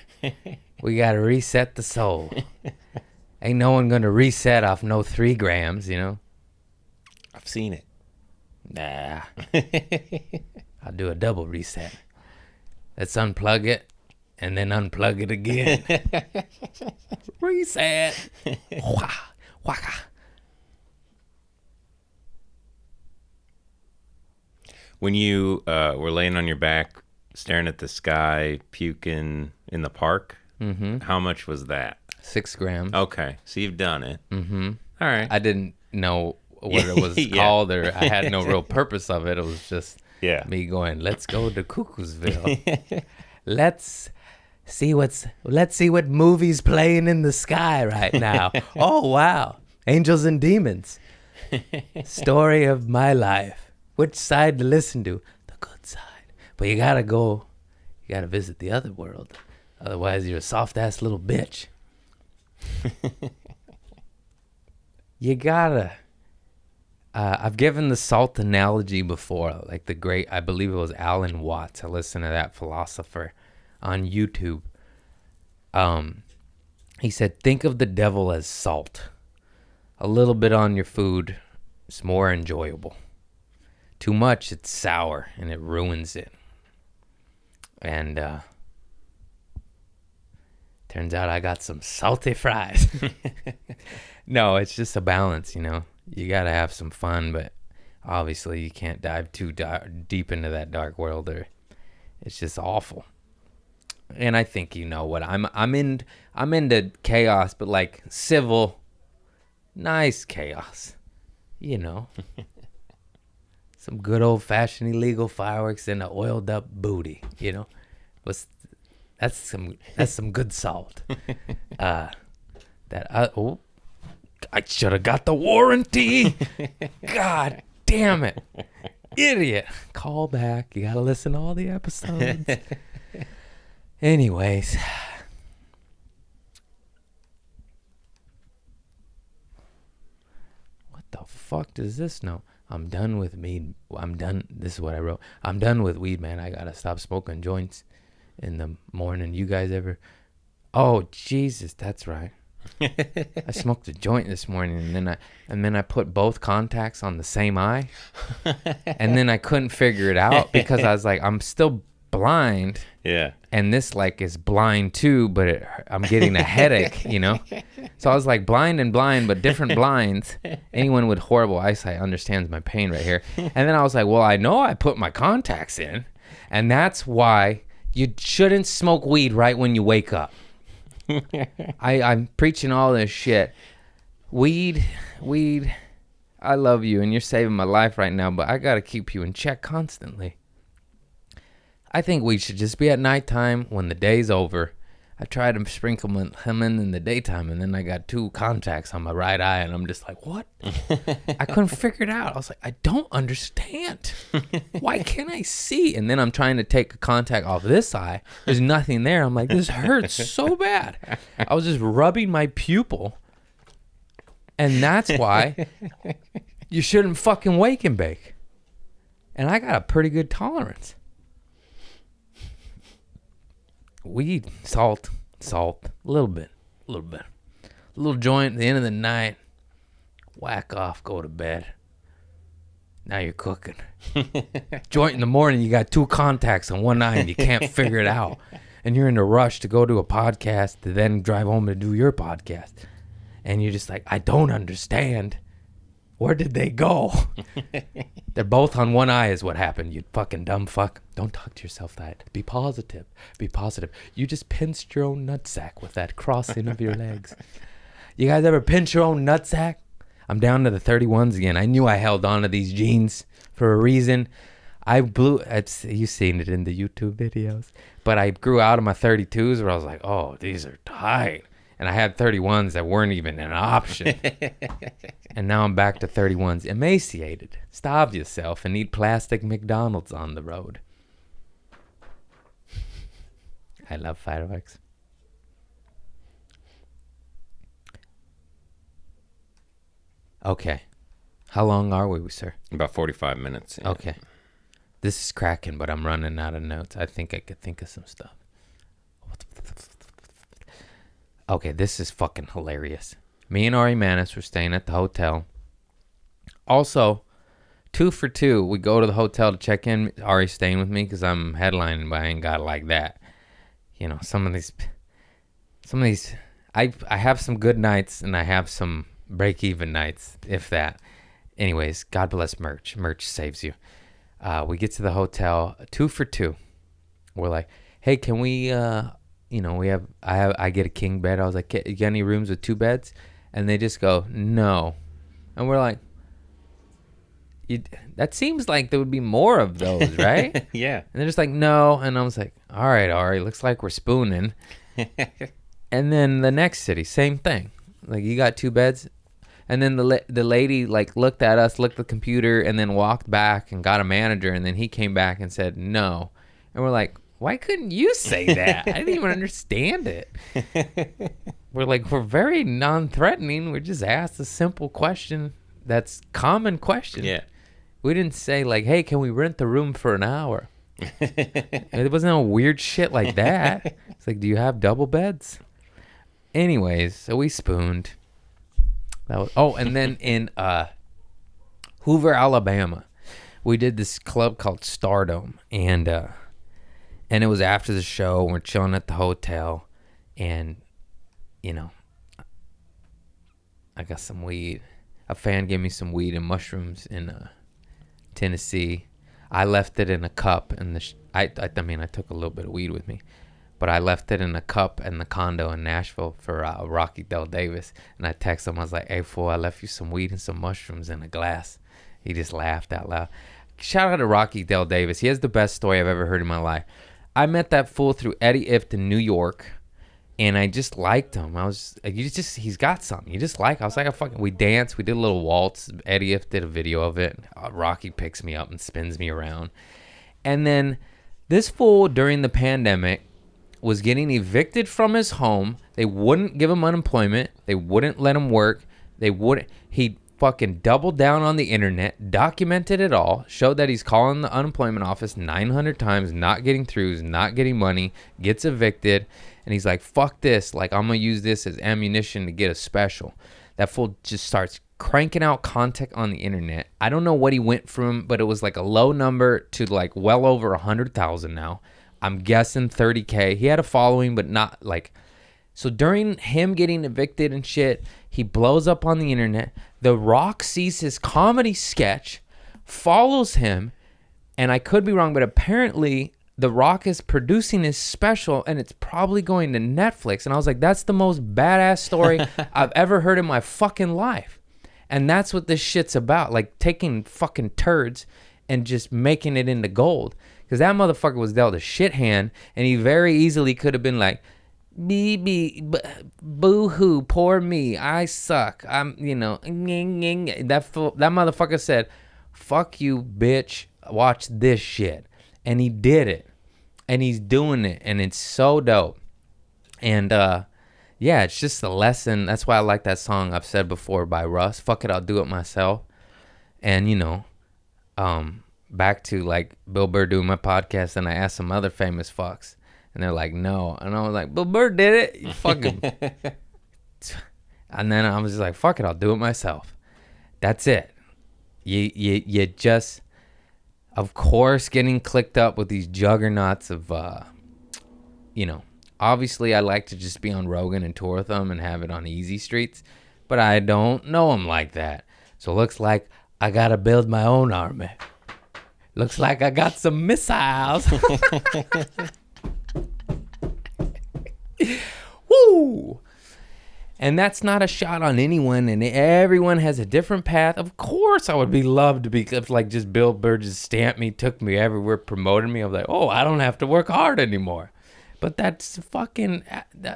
We got to reset the soul. Ain't no one going to reset off no 3 grams, you know? I've seen it. Nah. I'll do a double reset. Let's unplug it and then unplug it again. Reset. Waka. When you were laying on your back, staring at the sky, puking in the park, how much was that? 6 grams. Okay, so you've done it. Mm-hmm. All right. I didn't know what it was Yeah. called, or I had no real purpose of it. It was just Yeah. me going, let's go to Cuckoosville. Let's see what movie's playing in the sky right now. Oh, wow. Angels and Demons. Story of my life. Which side to listen to? The good side. But you gotta go. You gotta visit the other world. Otherwise, you're a soft-ass little bitch. You gotta. I've given the salt analogy before, like the great, I believe it was Alan Watts. I listened to that philosopher on YouTube. He said, think of the devil as salt. A little bit on your food, it's more enjoyable. Too much, it's sour and it ruins it. And turns out I got some salty fries. No, it's just a balance, you know. You got to have some fun, but obviously you can't dive too deep into that dark world, or it's just awful. And I think you know what I'm into chaos, but like civil, nice chaos, you know. Some good old fashioned illegal fireworks and an oiled up booty, you know. That's some good salt. I should have got the warranty. God damn it. Idiot. Call back. You got to listen to all the episodes. Anyways. What the fuck does this know? I'm done with weed. This is what I wrote. I'm done with weed, man. I got to stop smoking joints in the morning. You guys ever? Oh, Jesus. That's right. I smoked a joint this morning, and then I put both contacts on the same eye, and then I couldn't figure it out because I was like, I'm still blind, Yeah. and this like is blind too, but I'm getting a headache, you know. So I was like blind and blind, but different blinds. Anyone with horrible eyesight understands my pain right here. And then I was like, well, I know I put my contacts in, and that's why you shouldn't smoke weed right when you wake up. I'm preaching all this shit. Weed, I love you and you're saving my life right now, but I gotta keep you in check constantly. I think we should just be at nighttime when the day's over. I tried to sprinkle him in the daytime, and then I got 2 contacts on my right eye, and I'm just like, what? I couldn't figure it out. I was like, I don't understand. Why can't I see? And then I'm trying to take a contact off this eye. There's nothing there. I'm like, this hurts so bad. I was just rubbing my pupil, and that's why you shouldn't fucking wake and bake. And I got a pretty good tolerance. Weed, salt, a little bit. A little joint at the end of the night. Whack off, go to bed. Now you're cooking. Joint in the morning, you got 2 contacts on one eye and you can't figure it out. And you're in a rush to go to a podcast to then drive home to do your podcast. And you're just like, I don't understand. Where did they go? They're both on one eye is what happened, you fucking dumb fuck. Don't talk to yourself that. Be positive. You just pinched your own nutsack with that crossing of your legs. You guys ever pinch your own nutsack? I'm down to the 31s again. I knew I held on to these jeans for a reason. You've seen it in the YouTube videos. But I grew out of my 32s where I was like, oh, these are tight. And I had 31s that weren't even an option. And now I'm back to 31s. Emaciated. Starve yourself and eat plastic McDonald's on the road. I love fireworks. Okay. How long are we, sir? About 45 minutes. Yeah. Okay. This is cracking, but I'm running out of notes. I think I could think of some stuff. Okay, this is fucking hilarious. Me and Ari Manis were staying at the hotel. Also, 2 for 2. We go to the hotel to check in. Ari's staying with me because I'm headlining, but I ain't got it like that. You know, some of these, I have some good nights and I have some break-even nights, if that. Anyways, God bless merch. Merch saves you. We get to the hotel, 2 for 2. We're like, hey, can we, I get a king bed. I was like, you got any rooms with 2 beds? And they just go, no. And we're like, that seems like there would be more of those, right? Yeah. And they're just like, no. And I was like, all right, Ari, looks like we're spooning. And then the next city, same thing. Like, you got 2 beds? And then the lady, like, looked at us, looked at the computer, and then walked back and got a manager. And then he came back and said, no. And we're like, why couldn't you say that? I didn't even understand it. We're very non-threatening. We just asked a simple question that's common question. Yeah. We didn't say, like, hey, can we rent the room for an hour? It wasn't no weird shit like that. It's like, do you have double beds? Anyways, so we spooned. And then in Hoover, Alabama, we did this club called Stardome, and it was after the show. We're chilling at the hotel, and I got some weed. A fan gave me some weed and mushrooms in Tennessee. I left it in a cup, and I took a little bit of weed with me. But I left it in a cup in the condo in Nashville for Rocky Del Davis. And I texted him. I was like, hey, fool, I left you some weed and some mushrooms in a glass. He just laughed out loud. Shout out to Rocky Del Davis. He has the best story I've ever heard in my life. I met that fool through Eddie Ifft in New York. And I just liked him. He's got something. You just like, I was like, we danced. We did a little waltz. Eddie Ifft did a video of it. Rocky picks me up and spins me around. And then this fool during the pandemic was getting evicted from his home. They wouldn't give him unemployment. They wouldn't let him work. He fucking doubled down on the internet, documented it all, showed that he's calling the unemployment office 900 times, not getting through, not getting money, gets evicted, and he's like, fuck this, like, I'm gonna use this as ammunition to get a special. That fool just starts cranking out content on the internet. I don't know what he went from, but it was like a low number to like well over 100,000 now. I'm guessing 30K. He had a following, but not like... So during him getting evicted and shit, he blows up on the internet. The Rock sees his comedy sketch, follows him, and I could be wrong, but apparently The Rock is producing his special, and it's probably going to Netflix. And I was like, that's the most badass story I've ever heard in my fucking life. And that's what this shit's about, like taking fucking turds and just making it into gold. Because that motherfucker was dealt a shit hand, and he very easily could have been like, boo-hoo, poor me, I suck. I'm, that motherfucker said, fuck you, bitch, watch this shit. And he did it. And he's doing it, and it's so dope. And, yeah, it's just a lesson. That's why I like that song I've said before by Russ. Fuck it, I'll do it myself. And, back to like Bill Burr doing my podcast, and I asked some other famous fucks, and they're like, no. And I was like, Bill Burr did it. You fucking. And then I was just like, fuck it, I'll do it myself. That's it. You just, of course, getting clicked up with these juggernauts of, obviously I like to just be on Rogan and tour with them and have it on easy streets, but I don't know them like that. So it looks like I got to build my own army. Looks like I got some missiles. Woo! And that's not a shot on anyone, and everyone has a different path. Of course I would be loved to be like just Bill Burr just stamped me, took me everywhere, promoted me. I was like, oh, I don't have to work hard anymore. But that's fucking,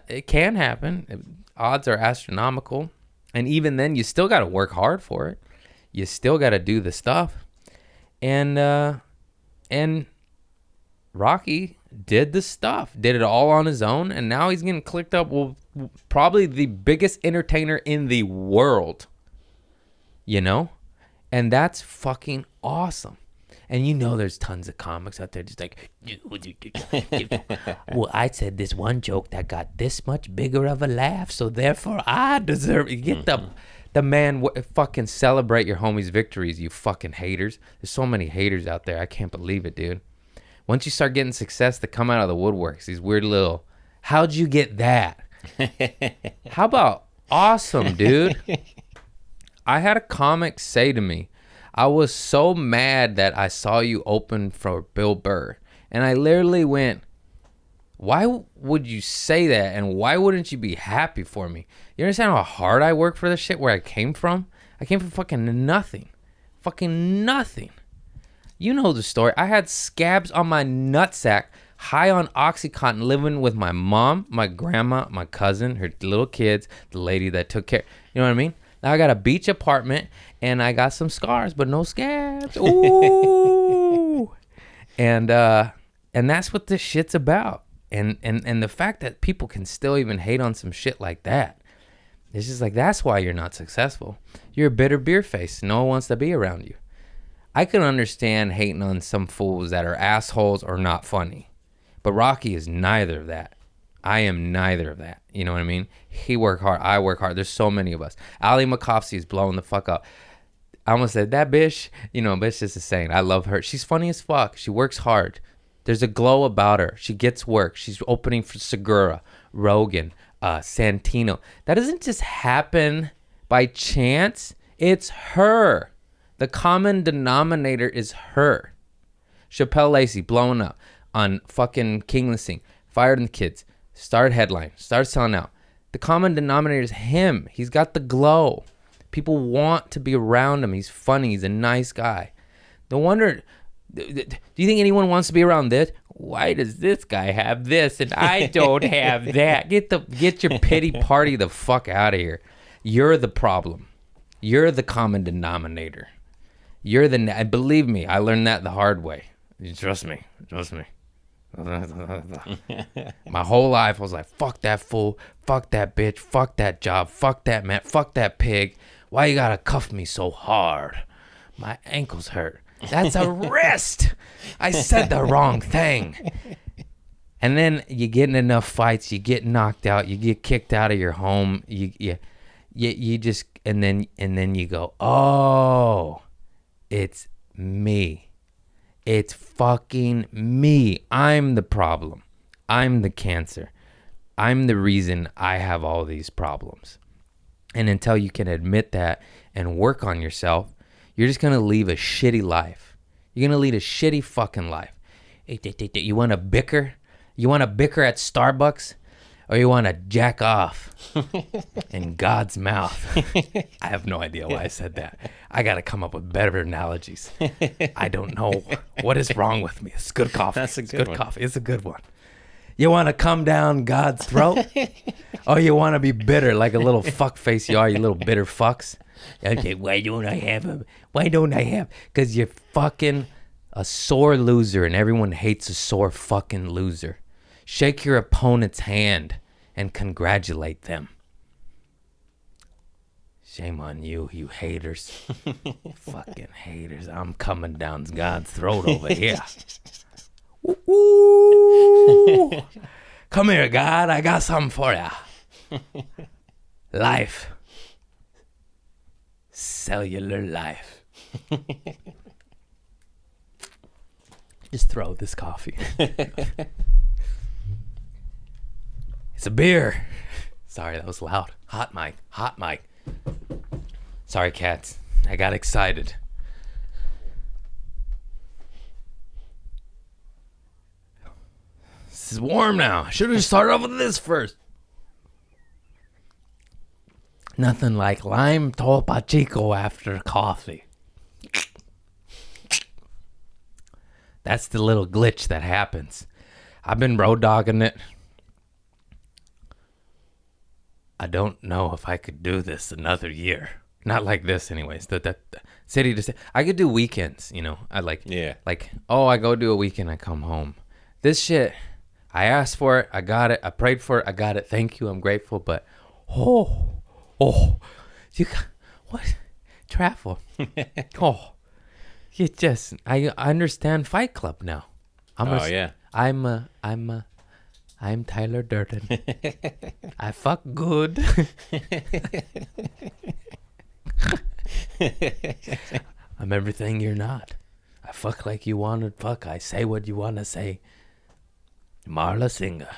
it can happen. Odds are astronomical. And even then, you still got to work hard for it. You still got to do the stuff. And Rocky did the stuff, did it all on his own. And now he's getting clicked up with probably the biggest entertainer in the world, And that's fucking awesome. And there's tons of comics out there just like, well, I said this one joke that got this much bigger of a laugh, so therefore I deserve it. Get the man, fucking celebrate your homies' victories, you fucking haters. There's so many haters out there. I can't believe it, dude. Once you start getting success, they come out of the woodworks, these weird little, how'd you get that? How about awesome, dude? I had a comic say to me, I was so mad that I saw you open for Bill Burr. And I literally went, why would you say that? And why wouldn't you be happy for me? You understand how hard I work for this shit where I came from? I came from fucking nothing. Fucking nothing. You know the story. I had scabs on my nutsack, high on Oxycontin, living with my mom, my grandma, my cousin, her little kids, the lady that took care. You know what I mean? Now I got a beach apartment, and I got some scars, but no scabs. Ooh. And that's what this shit's about. And the fact that people can still even hate on some shit like that, it's just like, that's why you're not successful. You're a bitter beer face. No one wants to be around you. I can understand hating on some fools that are assholes or not funny, but Rocky is neither of that. I am neither of that. You know what I mean? He work hard. I work hard. There's so many of us. Ali Makofsky is blowing the fuck up. I almost said, that bitch, but it's just a saying. I love her. She's funny as fuck. She works hard. There's a glow about her. She gets work. She's opening for Segura, Rogan, Santino. That doesn't just happen by chance. It's her. The common denominator is her. Chappelle Lacey blowing up on fucking King Listing. Fired the Kids. Started headline. Started selling out. The common denominator is him. He's got the glow. People want to be around him. He's funny. He's a nice guy. No wonder. Do you think anyone wants to be around this? Why does this guy have this and I don't have that? Get your pity party the fuck out of here. You're the problem. You're the common denominator. Believe me, I learned that the hard way. Trust me. My whole life I was like, fuck that fool, fuck that bitch, fuck that job, fuck that man, fuck that pig. Why you gotta cuff me so hard? My ankles hurt. That's a wrist. I said the wrong thing. And then you get in enough fights, you get knocked out, you get kicked out of your home, you just and then you go, oh, it's me. It's fucking me. I'm the problem. I'm the cancer. I'm the reason I have all these problems. And until you can admit that and work on yourself, you're just going to leave a shitty life. You're going to lead a shitty fucking life. You want to bicker? You want to bicker at Starbucks? or you want to jack off in God's mouth. I have no idea why I said that. I got to come up with better analogies. I don't know what is wrong with me. It's good coffee. That's a It's good one. coffee. It's a good one. You want to come down God's throat? Or you want to be bitter like a little fuck face you are, you little bitter fucks? Okay, why don't I have him? Why don't I have? Because you're fucking a sore loser, and everyone hates a sore fucking loser. Shake your opponent's hand and congratulate them. Shame on you, you haters. Fucking haters. I'm coming down God's throat over here. Ooh. Come here, God. I got something for ya. Life. Cellular life. Just throw this coffee. It's a beer. Sorry, that was loud. Hot mic. Hot mic. Sorry, cats. I got excited. This is warm now. Should have started off with this first. Nothing like lime Topo Chico after coffee. That's the little glitch that happens. I've been road dogging it. I don't know if I could do this another year. Not like this, anyways. That city to city. I could do weekends, you know. I like, Yeah. like, oh, I go do a weekend, I come home. This shit, I asked for it, I got it, I prayed for it, I got it. Thank you, I'm grateful. But you got what? Travel. You just, I understand Fight Club now. Yeah. I'm Tyler Durden. I fuck good. I'm everything you're not. I fuck like you want to fuck. I say what you want to say. Marla Singer.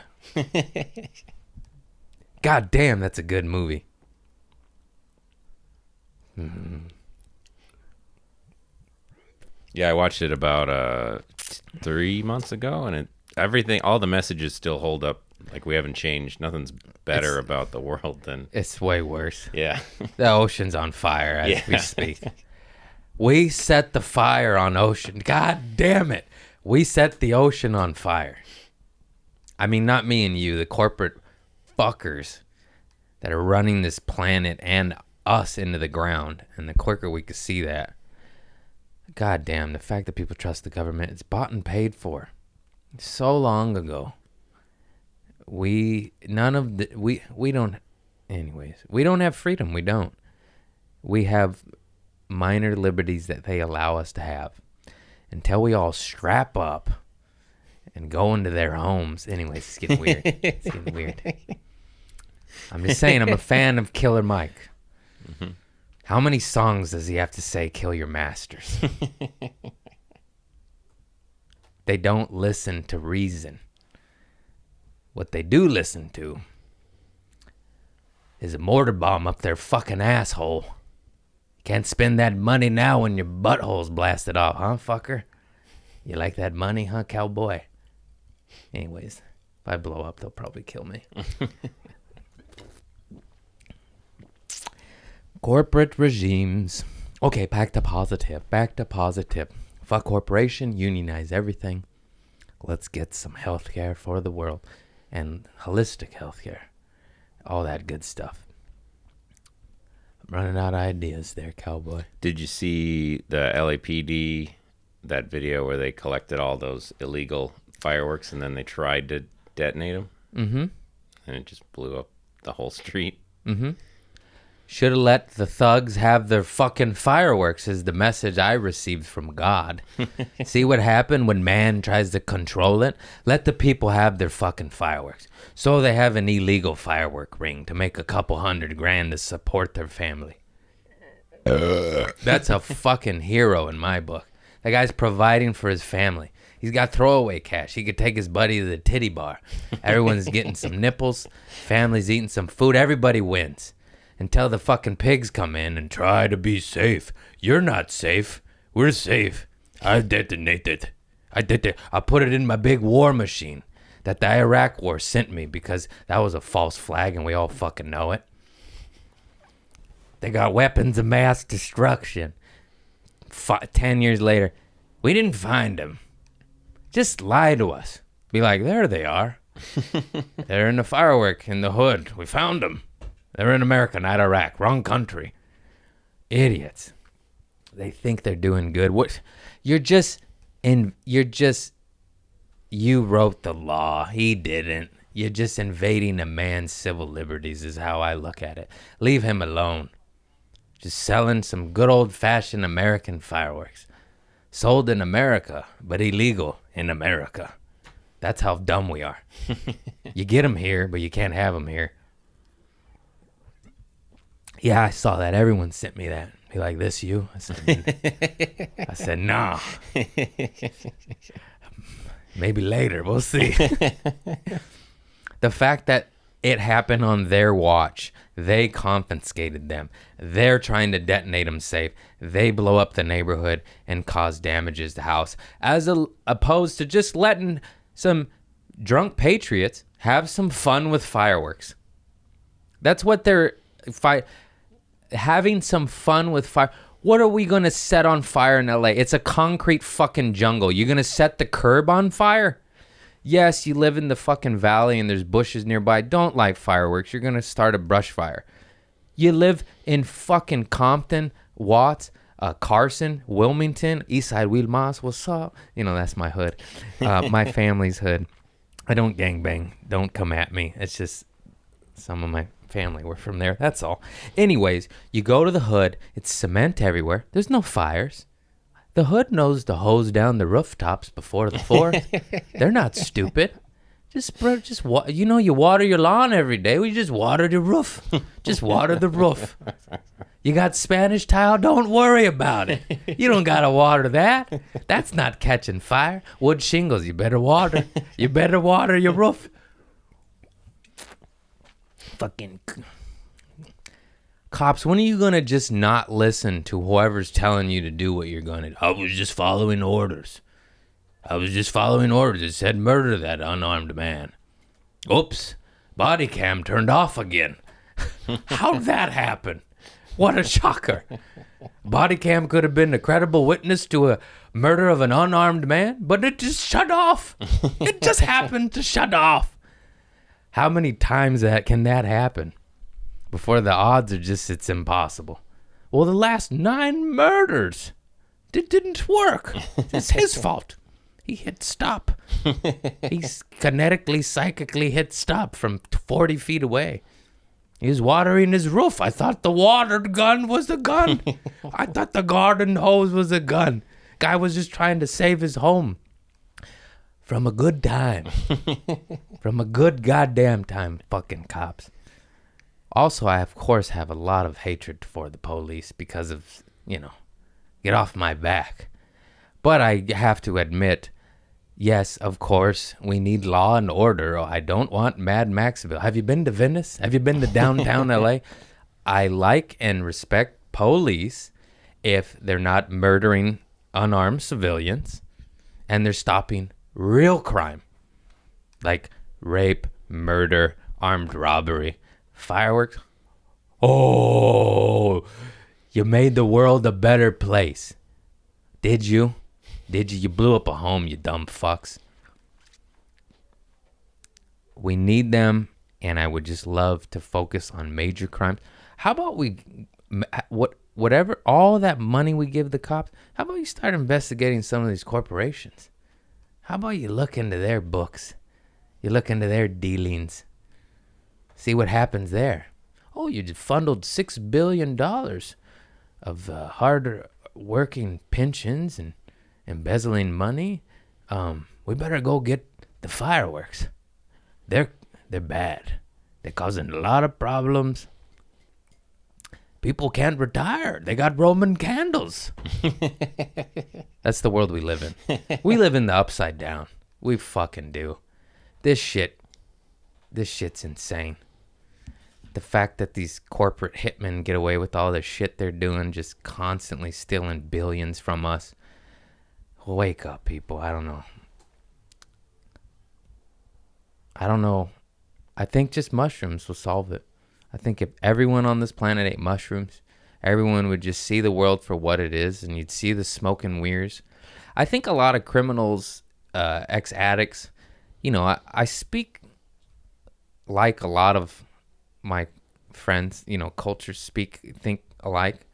God damn, that's a good movie. Yeah, I watched it about 3 months ago, and everything, all the messages still hold up. Like, we haven't changed. Nothing's better about the world than... It's way worse. Yeah. The ocean's on fire as we Yeah. speak. We set the fire on ocean. God damn it. We set the ocean on fire. I mean, not me and you, the corporate fuckers that are running this planet and us into the ground. And the quicker we could see that. God damn, the fact that people trust the government, it's bought and paid for. So long ago. We don't have freedom. We don't. We have minor liberties that they allow us to have until we all strap up and go into their homes. Anyways, it's getting weird. It's getting weird. I'm just saying, I'm a fan of Killer Mike. Mm-hmm. How many songs does he have to say, kill your masters? They don't listen to reason. What they do listen to is a mortar bomb up their fucking asshole. Can't spend that money now when your butthole's blasted off, huh, fucker? You like that money, huh, cowboy? Anyways, if I blow up, they'll probably kill me. Corporate regimes. Okay, back to positive. Fuck corporation, unionize everything. Let's get some health care for the world. And holistic healthcare, all that good stuff. I'm running out of ideas there, cowboy. Did you see the LAPD, that video where they collected all those illegal fireworks and then they tried to detonate them? Mm-hmm. And it just blew up the whole street. Mm-hmm. Should have let the thugs have their fucking fireworks is the message I received from God. See what happened when man tries to control it? Let the people have their fucking fireworks. So they have an illegal firework ring to make a couple $100,000 to support their family. That's a fucking hero in my book. That guy's providing for his family. He's got throwaway cash. He could take his buddy to the titty bar. Everyone's getting some nipples. Family's eating some food. Everybody wins. Until the fucking pigs come in and try to be safe. You're not safe. We're safe. I detonated. I put it in my big war machine. that the Iraq war sent me because that was a false flag and we all fucking know it. They got weapons of mass destruction. 10 years later, we didn't find them. Just lie to us. Be like, there they are. They're in the firework in the hood. We found them. They're in America, not Iraq. Wrong country. Idiots. They think they're doing good. What? You wrote the law. He didn't. You're just invading a man's civil liberties is how I look at it. Leave him alone. Just selling some good old-fashioned American fireworks. Sold in America, but illegal in America. That's how dumb we are. You get them here, but you can't have them here. Yeah, I saw that. Everyone sent me that. Be like, this you? I said, nah. Maybe later. We'll see. The fact that it happened on their watch, they confiscated them. They're trying to detonate them safe. They blow up the neighborhood and cause damages to house, opposed to just letting some drunk patriots have some fun with fireworks. That's what they're having some fun with fire. What are we going to set on fire in LA? It's a concrete fucking jungle. You're going to set the curb on fire? Yes, you live in the fucking valley and there's bushes nearby. Don't light fireworks. You're going to start a brush fire. You live in fucking Compton, Watts, Carson, Wilmington, Eastside, Wilmas. What's up? You know, that's my hood. My family's hood. I don't gangbang. Don't come at me. It's just some of my family were from there. That's all. Anyways, you go to the hood. It's cement everywhere. There's no fires. The hood knows to hose down the rooftops before the 4th. They're not stupid. You water your lawn every day. We just water the roof. Just water the roof. You got Spanish tile? Don't worry about it. You don't got to water that. That's not catching fire. Wood shingles, you better water. You better water your roof. Fucking cops, when are you going to just not listen to whoever's telling you to do what you're going to do? I was just following orders. It said murder that unarmed man. Oops, body cam turned off again. How'd that happen? What a shocker. Body cam could have been a credible witness to a murder of an unarmed man, but it just shut off. It just happened to shut off. How many times can that happen? Before the odds are just, it's impossible. Well, the last 9 murders, it didn't work. It's his fault. He hit stop. He kinetically, psychically hit stop from 40 feet away. He was watering his roof. I thought the water gun was a gun. I thought the garden hose was a gun. Guy was just trying to save his home from a good time. From a good goddamn time, fucking cops. Also, I, of course, have a lot of hatred for the police because of, get off my back. But I have to admit, yes, of course, we need law and order. I don't want Mad Maxville. Have you been to Venice? Have you been to downtown LA? I like and respect police if they're not murdering unarmed civilians and they're stopping real crime like rape, murder, armed robbery. Fireworks? Oh, you made the world a better place. Did you? You blew up a home, you dumb fucks. We need them, and I would just love to focus on major crimes. How about whatever, all that money we give the cops, how about you start investigating some of these corporations? How about you look into their books? You look into their dealings. See what happens there. Oh, you just funded $6 billion of hard-working pensions and embezzling money. We better go get the fireworks. They're bad. They're causing a lot of problems. People can't retire. They got Roman candles. That's the world we live in. We live in the upside down. We fucking do. This shit's insane. The fact that these corporate hitmen get away with all the shit they're doing, just constantly stealing billions from us. Wake up, people. I don't know. I don't know. I think just mushrooms will solve it. I think if everyone on this planet ate mushrooms, everyone would just see the world for what it is, and you'd see the smoke and mirrors. I think a lot of criminals, ex-addicts, you know, I speak like a lot of my friends, you know, cultures think alike,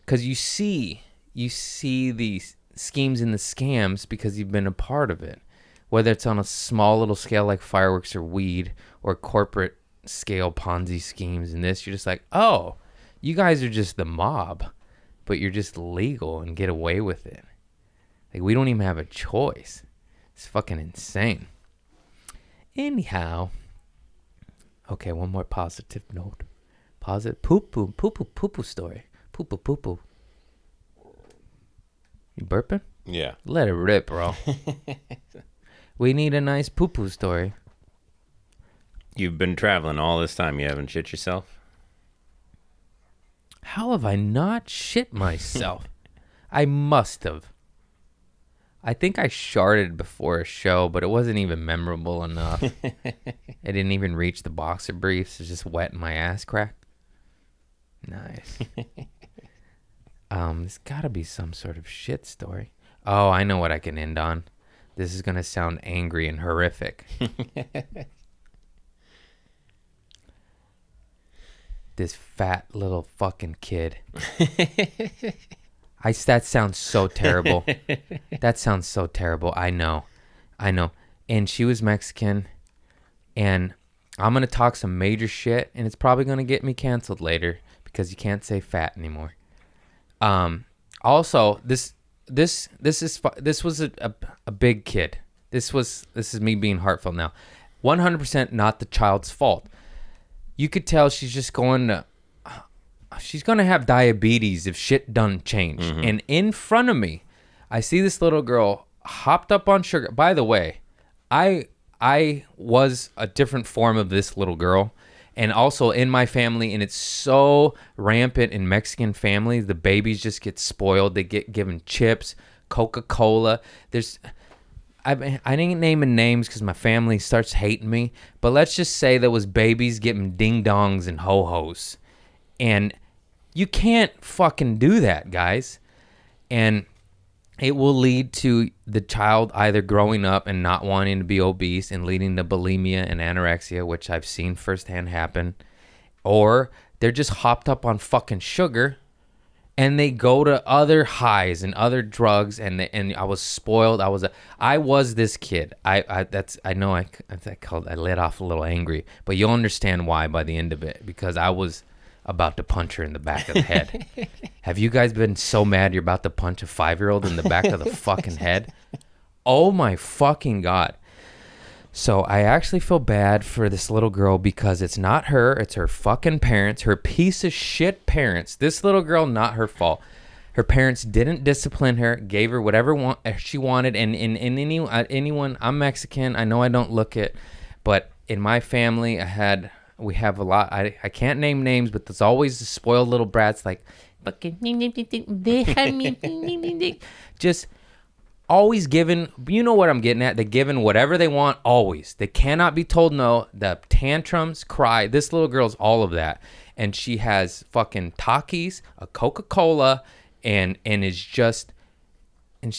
because you see these schemes and the scams because you've been a part of it, whether it's on a small little scale like fireworks or weed, or corporate scale Ponzi schemes and this. You're just like, oh, you guys are just the mob, but you're just legal and get away with it. Like, we don't even have a choice. It's fucking insane. Anyhow, okay, one more positive note. Positive poo-poo story. Poo-poo. You burping? Yeah. Let it rip, bro. We need a nice poo-poo story. You've been traveling all this time. You haven't shit yourself? How have I not shit myself? I must have. I think I sharted before a show, but it wasn't even memorable enough. It didn't even reach the boxer briefs. It's just wet in my ass crack. Nice. There's got to be some sort of shit story. Oh, I know what I can end on. This is going to sound angry and horrific. This fat little fucking kid. That sounds so terrible. That sounds so terrible. I know. And she was Mexican, and I'm going to talk some major shit, and it's probably going to get me canceled later because you can't say fat anymore. Also, this was a big kid. This is me being heartfelt now. 100% not the child's fault. You could tell she's just going to have diabetes if shit doesn't change. Mm-hmm. And in front of me, I see this little girl hopped up on sugar. By the way, I was a different form of this little girl. And also in my family, and it's so rampant in Mexican families, the babies just get spoiled. They get given chips, Coca-Cola. I didn't name names because my family starts hating me, but let's just say there was babies getting ding-dongs and ho-hos. And you can't fucking do that, guys. And it will lead to the child either growing up and not wanting to be obese and leading to bulimia and anorexia, which I've seen firsthand happen, or they're just hopped up on fucking sugar and they go to other highs and other drugs, and I was spoiled. I was this kid. I let off a little angry, but you'll understand why by the end of it, because I was about to punch her in the back of the head. Have you guys been so mad you're about to punch a 5-year-old in the back of the fucking head? Oh my fucking God. So I actually feel bad for this little girl because it's not her, it's her fucking parents, her piece of shit parents. This little girl, not her fault. Her parents didn't discipline her, gave her whatever she wanted. And anyone, I'm Mexican, I know I don't look it, but in my family, we have a lot. I can't name names, but there's always the spoiled little brats like, just always given, you know what I'm getting at. They're given whatever they want, always. They cannot be told no. The tantrums, cry. This little girl's all of that. And she has fucking Takis, a Coca-Cola, and is just, and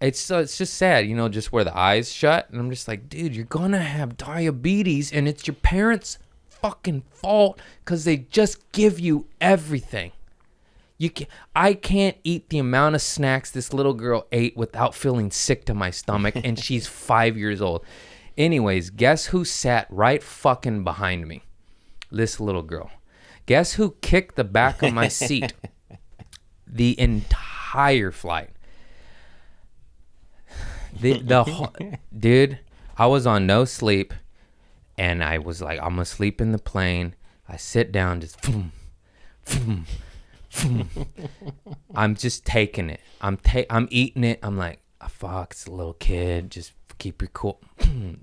it's just sad, you know, just where the eyes shut. And I'm just like, dude, you're gonna have diabetes, and it's your parents' fucking fault because they just give you everything. I can't eat the amount of snacks this little girl ate without feeling sick to my stomach, and she's 5 years old. Anyways, guess who sat right fucking behind me? This little girl. Guess who kicked the back of my seat the entire flight? Dude, I was on no sleep, and I was like, I'm gonna sleep in the plane. I sit down, just boom, boom. I'm just taking it. I'm eating it. I'm like, oh, fuck, it's a little kid. Just keep your cool.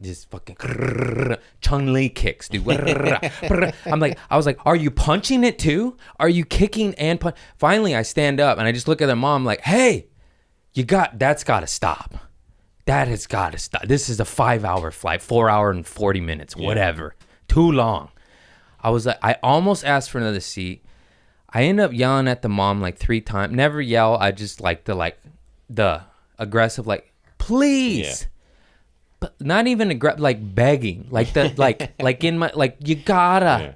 Just fucking Chun-Li kicks, dude. I was like, are you punching it too? Are you kicking and punch? Finally, I stand up and I just look at their mom like, hey, that's got to stop. that has got to stop. This is a 5-hour flight, 4 hour and 40 minutes, whatever. Too long. I was like, I almost asked for another seat. I ended up yelling at the mom like 3 times. Never yell. I just like the aggressive, like, please. Yeah. But not even like begging, like the like in my, like, you gotta. Yeah.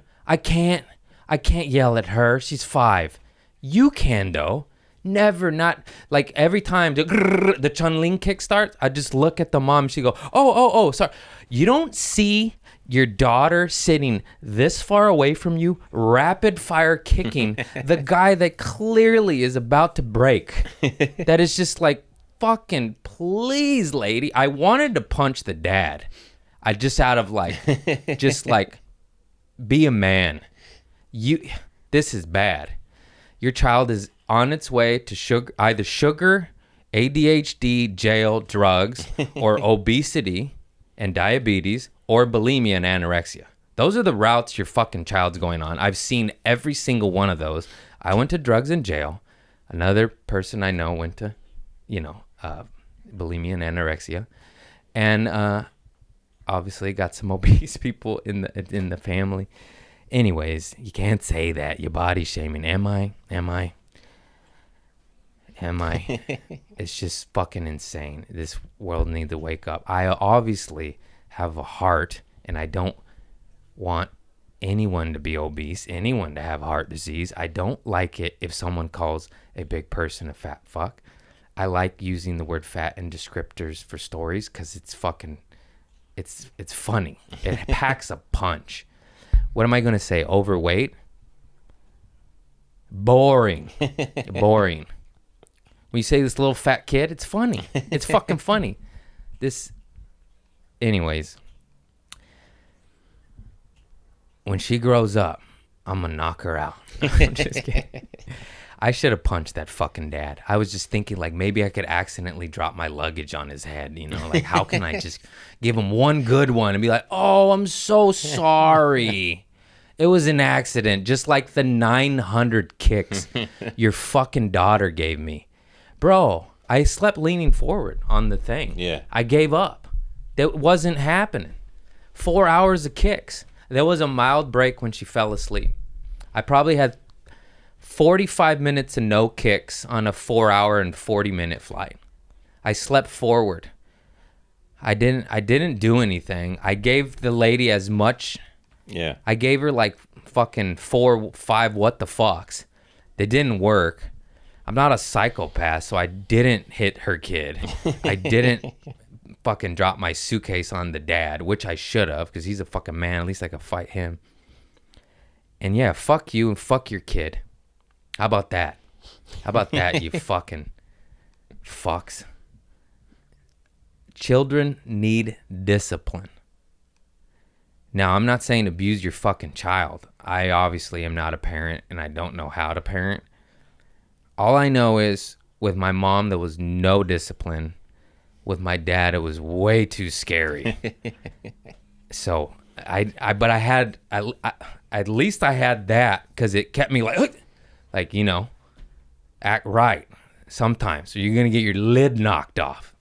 I can't yell at her. She's 5. You can though. Never, not like every time the Chun-Ling kick starts, I just look at the mom. She go, oh, sorry. You don't see your daughter sitting this far away from you, rapid fire kicking the guy that clearly is about to break. That is just like, fucking please, lady. I wanted to punch the dad. I just out of like, just like, be a man. This is bad. Your child is on its way to either sugar, ADHD, jail, drugs, or obesity and diabetes, or bulimia and anorexia. Those are the routes your fucking child's going on. I've seen every single one of those. I went to drugs and jail. Another person I know went to, bulimia and anorexia. And obviously got some obese people in the family. Anyways, you can't say that. You're body shaming. Am I? It's just fucking insane. This world needs to wake up. I obviously have a heart, and I don't want anyone to be obese, anyone to have heart disease. I don't like it if someone calls a big person a fat fuck. I like using the word fat in descriptors for stories because it's fucking, it's funny. It packs a punch. What am I going to say? Overweight? Boring. Boring. When you say this little fat kid, it's funny. It's fucking funny. Anyways. When she grows up, I'm going to knock her out. I'm just kidding. I should have punched that fucking dad. I was just thinking, like, maybe I could accidentally drop my luggage on his head, Like, how can I just give him one good one and be like, oh, I'm so sorry. It was an accident, just like the 900 kicks your fucking daughter gave me. Bro, I slept leaning forward on the thing. Yeah. I gave up. That wasn't happening. 4 hours of kicks. There was a mild break when she fell asleep. I probably had 45 minutes of no kicks on a 4 hour and 40 minute flight. I slept forward. I didn't do anything. I gave the lady as much. Yeah. I gave her like fucking 4, 5 what the fucks. They didn't work. I'm not a psychopath, so I didn't hit her kid. I didn't fucking drop my suitcase on the dad, which I should have, because he's a fucking man. At least I could fight him. And yeah, fuck you and fuck your kid. How about that? How about that, you fucking fucks? Children need discipline. Now, I'm not saying abuse your fucking child. I obviously am not a parent, and I don't know how to parent. All I know is with my mom, there was no discipline. With my dad, it was way too scary. So, but I had, at least I had that, because it kept me like, act right sometimes. So you're going to get your lid knocked off.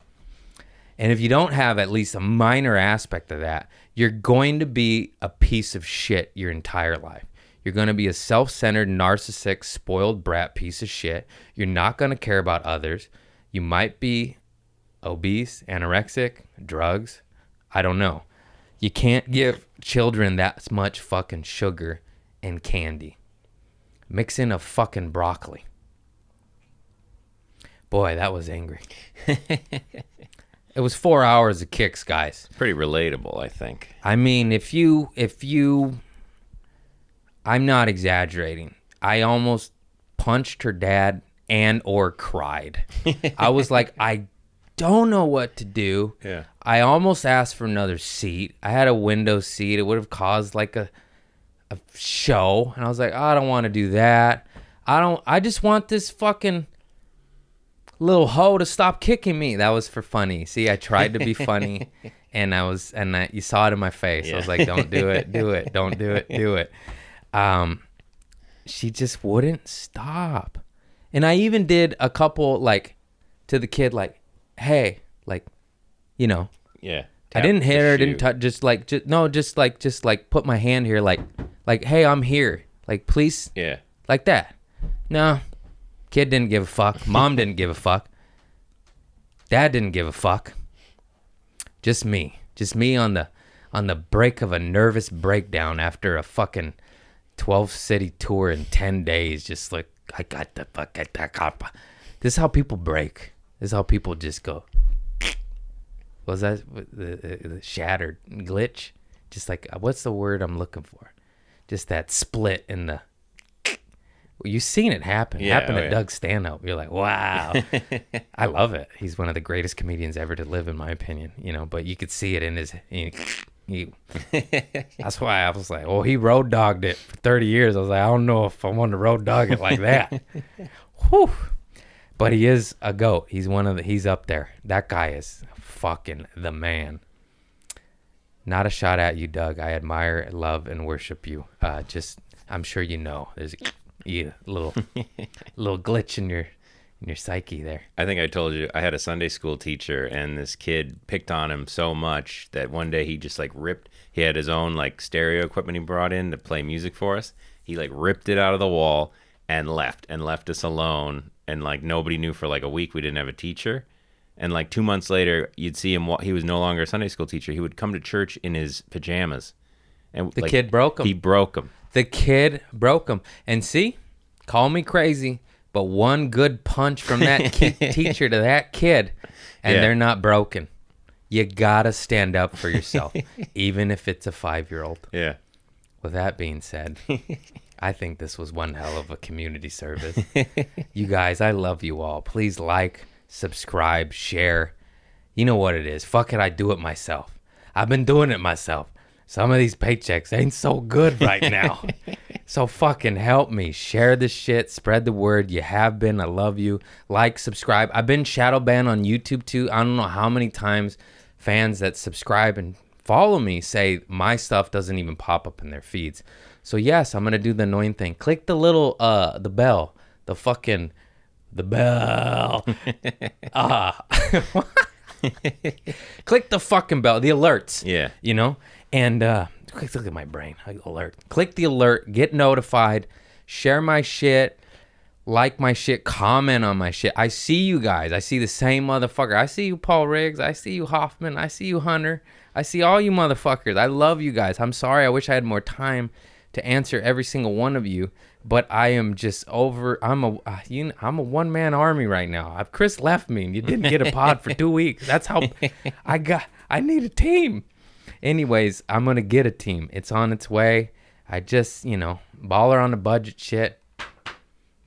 And if you don't have at least a minor aspect of that, you're going to be a piece of shit your entire life. You're going to be a self-centered, narcissistic, spoiled brat piece of shit. You're not going to care about others. You might be obese, anorexic, drugs. I don't know. You can't give children that much fucking sugar and candy. Mix in a fucking broccoli. Boy, that was angry. It was 4 hours of kicks, guys. Pretty relatable, I think. I mean, if you, I'm not exaggerating. I almost punched her dad and or cried. I was like, I don't know what to do. Yeah. I almost asked for another seat. I had a window seat. It would have caused like a show. And I was like, I don't want to do that. I just want this fucking little hoe to stop kicking me. That was for funny. See, I tried to be funny, and you saw it in my face. I was like, don't do it, do it, don't do it, do it. She just wouldn't stop. And I even did a couple, like, to the kid, like, hey, like, you know, Yeah. I Tap didn't hit the her, shoe. didn't touch, just like put my hand here, like, hey, I'm here, like, please, Yeah. like that. No, kid didn't give a fuck. Mom didn't give a fuck. Dad didn't give a fuck. Just me on the break of a nervous breakdown after a fucking 12-city tour in 10 days. Just like, I got the fuck at that cop. This is how people break. This is how people just go. Was that the shattered glitch? Just like, what's the word I'm looking for? Just that split in the. You've seen it happen. Yeah, Happen oh, to yeah. Doug Stanhope. You're like, wow. I love it. He's one of the greatest comedians ever to live, in my opinion. You know, but you could see it in his. That's why I was like, oh, he road dogged it for 30 years. I was like, I don't know if I want to road dog it like that. Whew. But he is a GOAT. He's he's up there. That guy is fucking the man. Not a shot at you, Doug. I admire, love, and worship you. I'm sure you know. There's a little glitch in your psyche there. I think I told you I had a Sunday school teacher, and this kid picked on him so much that one day he just like ripped. He had his own like stereo equipment he brought in to play music for us. He like ripped it out of the wall and left us alone. And like nobody knew for like a week. We didn't have a teacher. And like 2 months later, you'd see him. He was no longer a Sunday school teacher. He would come to church in his pajamas. And The like, kid broke him. He broke him. The kid broke him. And see, call me crazy, but one good punch from that teacher to that kid, and Yeah. they're not broken. You gotta stand up for yourself, even if it's a 5-year-old. Yeah. With that being said, I think this was one hell of a community service. You guys, I love you all. Please like, subscribe, share. You know what it is. Fuck it, I do it myself. I've been doing it myself. Some of these paychecks ain't so good right now. So fucking help me. Share the shit. Spread the word. You have been. I love you. Like, subscribe. I've been shadow banned on YouTube too. I don't know how many times fans that subscribe and follow me say my stuff doesn't even pop up in their feeds. So yes, I'm gonna do the annoying thing. Click the little the bell. The bell. Click the fucking bell. The alerts. Yeah. You know? And look at my brain. Alert. Click the alert. Get notified. Share my shit. Like my shit. Comment on my shit. I see you guys. I see the same motherfucker. I see you, Paul Riggs. I see you, Hoffman. I see you, Hunter. I see all you motherfuckers. I love you guys. I'm sorry. I wish I had more time to answer every single one of you, but I am just over. I'm a one-man army right now. Chris left me, and you didn't get a pod for 2 weeks. That's how I need a team. Anyways, I'm gonna get a team. It's on its way. I just, baller on the budget shit.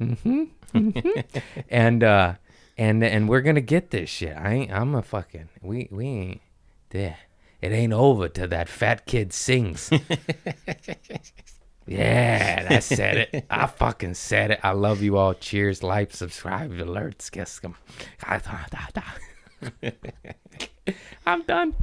And we're gonna get this shit. We ain't there. It ain't over till that fat kid sings. Yeah, I said it. I fucking said it. I love you all. Cheers, like, subscribe, alerts, guess them. I'm done.